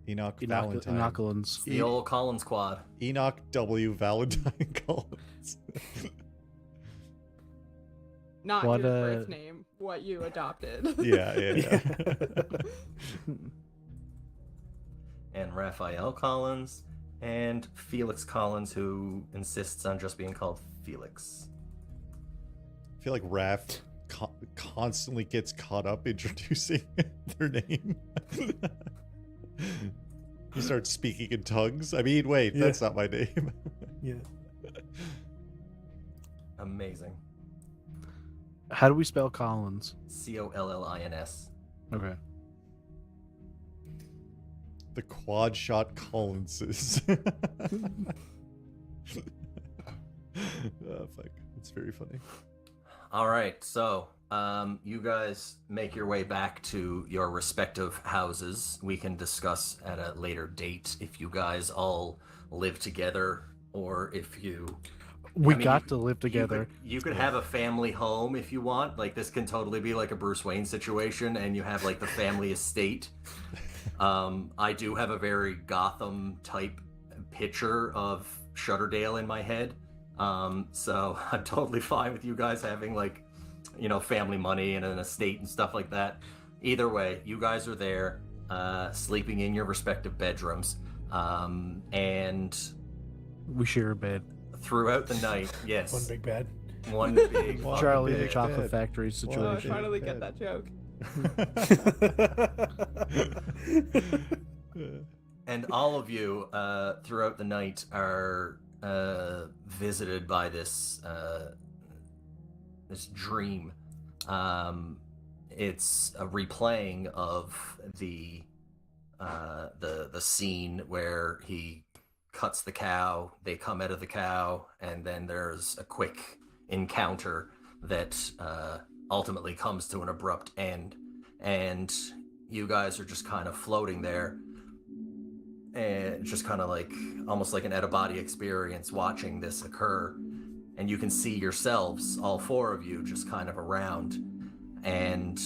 Speaker 2: Enoch
Speaker 1: Enoch
Speaker 2: Valentine.
Speaker 1: Enochlands.
Speaker 3: The old Collins quad.
Speaker 2: Enoch W. Valentine Collins.
Speaker 4: Not
Speaker 1: What,
Speaker 4: your birth name, what you adopted.
Speaker 2: yeah.
Speaker 3: And Raphael Collins. And Felix Collins, who insists on just being called Felix.
Speaker 2: I feel like Raph constantly gets caught up introducing their name. He starts speaking in tongues. I mean, wait,
Speaker 5: Yeah.
Speaker 2: that's not my name.
Speaker 5: Yeah.
Speaker 3: Amazing.
Speaker 1: How do we spell Collins?
Speaker 3: Collins.
Speaker 1: Okay.
Speaker 2: The quad shot Collinses. Oh, fuck. It's very funny.
Speaker 3: All right, so you guys make your way back to your respective houses. We can discuss at a later date if you guys all live together or if you...
Speaker 1: We
Speaker 3: I mean,
Speaker 1: got
Speaker 3: you-
Speaker 1: to live together.
Speaker 3: You could have a family home if you want. Like, this can totally be like a Bruce Wayne situation, and you have like the family estate. I do have a very Gotham type picture of Shutterdale in my head. So I'm totally fine with you guys having like, you know, family money and an estate and stuff like that. Either way, you guys are there, sleeping in your respective bedrooms, and
Speaker 1: We share a bed.
Speaker 3: throughout the night, yes,
Speaker 5: One big bad.
Speaker 3: one big
Speaker 2: One
Speaker 1: Charlie
Speaker 2: big
Speaker 1: the Chocolate
Speaker 2: bed.
Speaker 1: Factory
Speaker 4: Oh, I
Speaker 1: situation.
Speaker 4: finally get that joke.
Speaker 3: And all of you throughout the night are visited by this this dream. It's a replaying of the scene where he cuts the cow, they come out of the cow, and then there's a quick encounter that ultimately comes to an abrupt end. And you guys are just kind of floating there, and just kind of like almost like an out-of-body experience watching this occur. And you can see yourselves, all four of you, just kind of around. And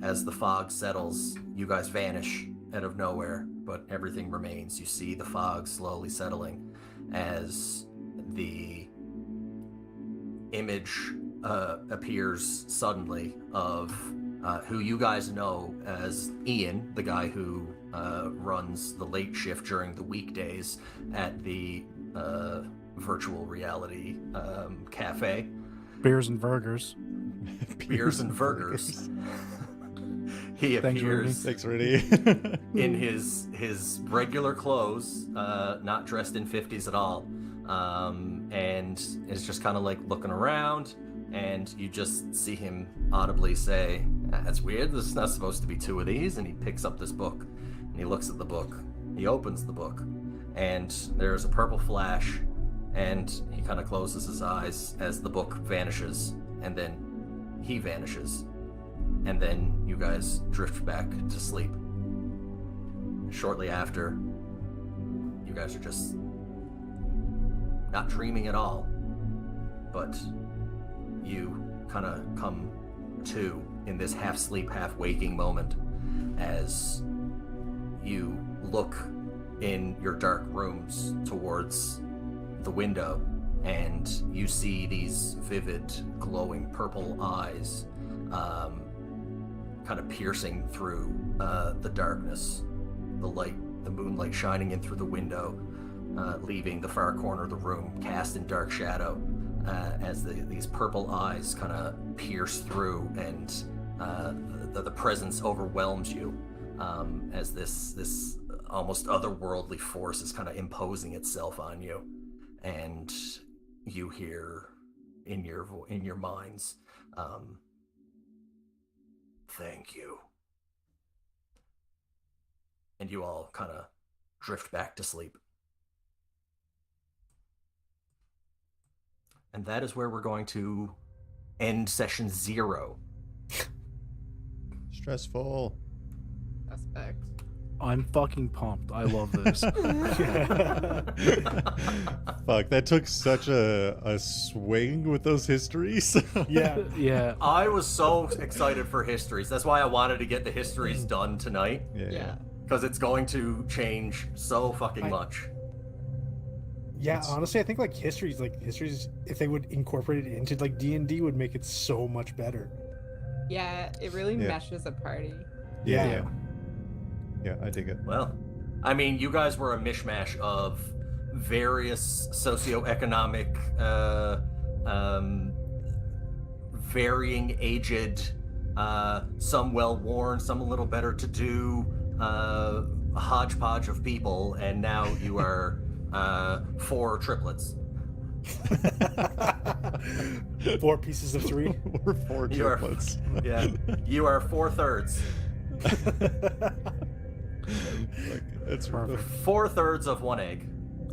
Speaker 3: as the fog settles, you guys vanish out of nowhere, but everything remains. You see the fog slowly settling as the image appears suddenly of who you guys know as Ian, the guy who runs the late shift during the weekdays at the virtual reality cafe.
Speaker 1: Beers and burgers.
Speaker 3: Beers and burgers. He
Speaker 1: Thanks, Rudy.
Speaker 3: appears
Speaker 2: Thanks, Rudy.
Speaker 3: in his regular clothes, not dressed in 50s at all, and is just kind of like looking around, and you just see him audibly say, "That's weird, there's not supposed to be two of these," and he picks up this book, and he looks at the book, he opens the book, and there's a purple flash, and he kind of closes his eyes as the book vanishes, and then he vanishes. And then you guys drift back to sleep. Shortly after, you guys are just not dreaming at all, but you kind of come to in this half sleep, half waking moment as you look in your dark rooms towards the window, and you see these vivid, glowing purple eyes kind of piercing through the darkness, the moonlight shining in through the window, leaving the far corner of the room cast in dark shadow, as these purple eyes kind of pierce through, and the presence overwhelms you, as this almost otherworldly force is kind of imposing itself on you, and you hear in your minds, "Thank you." And you all kind of drift back to sleep. And that is where we're going to end session 0.
Speaker 2: Stressful.
Speaker 4: Suspect.
Speaker 1: I'm fucking pumped. I love this.
Speaker 2: Fuck, that took such a swing with those histories.
Speaker 5: Yeah.
Speaker 1: Yeah.
Speaker 3: I was so excited for histories. That's why I wanted to get the histories done tonight,
Speaker 5: Yeah.
Speaker 3: because it's going to change so fucking much.
Speaker 5: Yeah, honestly, I think like histories, if they would incorporate it into like D&D, would make it so much better.
Speaker 4: Yeah, it really
Speaker 2: Yeah.
Speaker 4: meshes a party.
Speaker 2: Yeah, I dig it.
Speaker 3: Well, I mean, you guys were a mishmash of various socioeconomic, varying aged, some well-worn, some a little better to do, a hodgepodge of people, and now you are 4 triplets.
Speaker 5: 4 pieces of 3.
Speaker 2: We're 4
Speaker 3: You are-
Speaker 2: triplets.
Speaker 3: Yeah, you are 4/3.
Speaker 2: That's
Speaker 1: Perfect.
Speaker 3: 4/3 of 1 egg.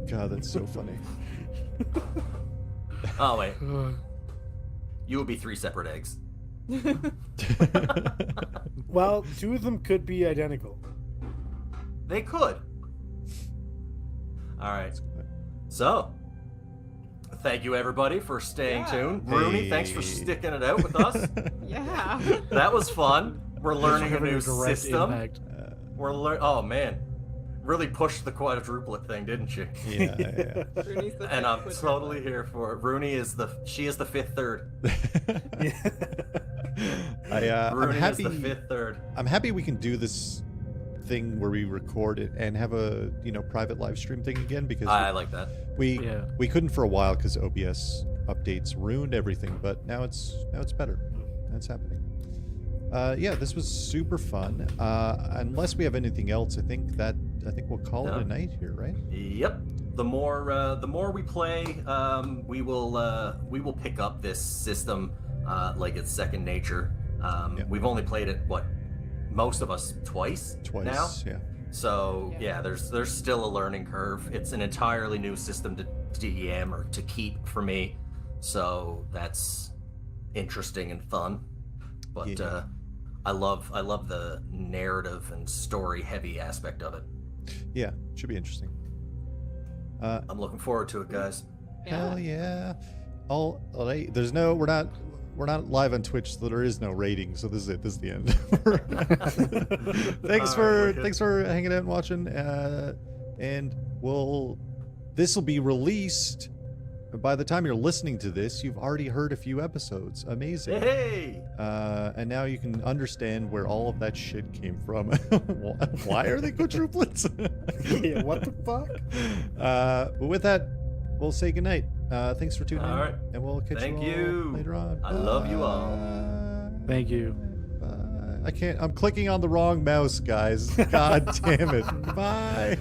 Speaker 2: God, that's so funny.
Speaker 3: Oh wait, you will be 3 separate eggs.
Speaker 5: Well, 2 of them could be identical.
Speaker 3: They could. All right. So, thank you everybody for staying
Speaker 4: Yeah.
Speaker 3: tuned. Rooney, thanks for
Speaker 2: Hey.
Speaker 3: sticking it out with us.
Speaker 4: Yeah.
Speaker 3: That was fun. We're learning a
Speaker 1: Having
Speaker 3: new
Speaker 1: direct
Speaker 3: system.
Speaker 1: impact.
Speaker 3: Oh man, really pushed the quadruplet thing, didn't you?
Speaker 2: Yeah.
Speaker 4: Rooney's the
Speaker 3: And
Speaker 4: fifth
Speaker 3: I'm
Speaker 4: quadruplet.
Speaker 3: totally here for it. Rooney is the 5th third.
Speaker 2: I'm
Speaker 3: Rooney
Speaker 2: happy.
Speaker 3: is the 5th third.
Speaker 2: I'm happy we can do this thing where we record it and have a private live stream thing again because
Speaker 3: I like that.
Speaker 1: Yeah.
Speaker 2: we couldn't for a while because OBS updates ruined everything, but now it's better. That's happening. Yeah, this was super fun. Unless we have anything else, I think we'll call it
Speaker 3: No.
Speaker 2: a night here, right?
Speaker 3: Yep. The more we play, we will pick up this system like it's second nature.
Speaker 2: Yeah.
Speaker 3: We've only played it most of us twice now.
Speaker 2: Yeah.
Speaker 3: So
Speaker 4: Yeah.
Speaker 3: yeah, there's still a learning curve. It's an entirely new system to DM or to keep for me. So that's interesting and fun. But
Speaker 2: Yeah.
Speaker 3: I love the narrative and story heavy aspect of it.
Speaker 2: Yeah, should be interesting.
Speaker 3: I'm looking forward to it, guys.
Speaker 2: Hell yeah! All right. We're not live on Twitch, so there is no rating. So this is it. This is the end. Thanks for hanging out and watching. And this will be released. By the time you're listening to this, you've already heard a few episodes. Amazing.
Speaker 3: Hey!
Speaker 2: And now you can understand where all of that shit came from. Why are they quadruplets?
Speaker 5: Yeah, what the fuck?
Speaker 2: But with that, we'll say goodnight. Thanks for tuning in.
Speaker 3: All right.
Speaker 2: And we'll catch
Speaker 3: Thank
Speaker 2: you all
Speaker 3: you.
Speaker 2: later on.
Speaker 3: I love you all.
Speaker 2: Bye.
Speaker 1: Thank you.
Speaker 2: Bye. I can't. I'm clicking on the wrong mouse, guys. God damn it. Bye.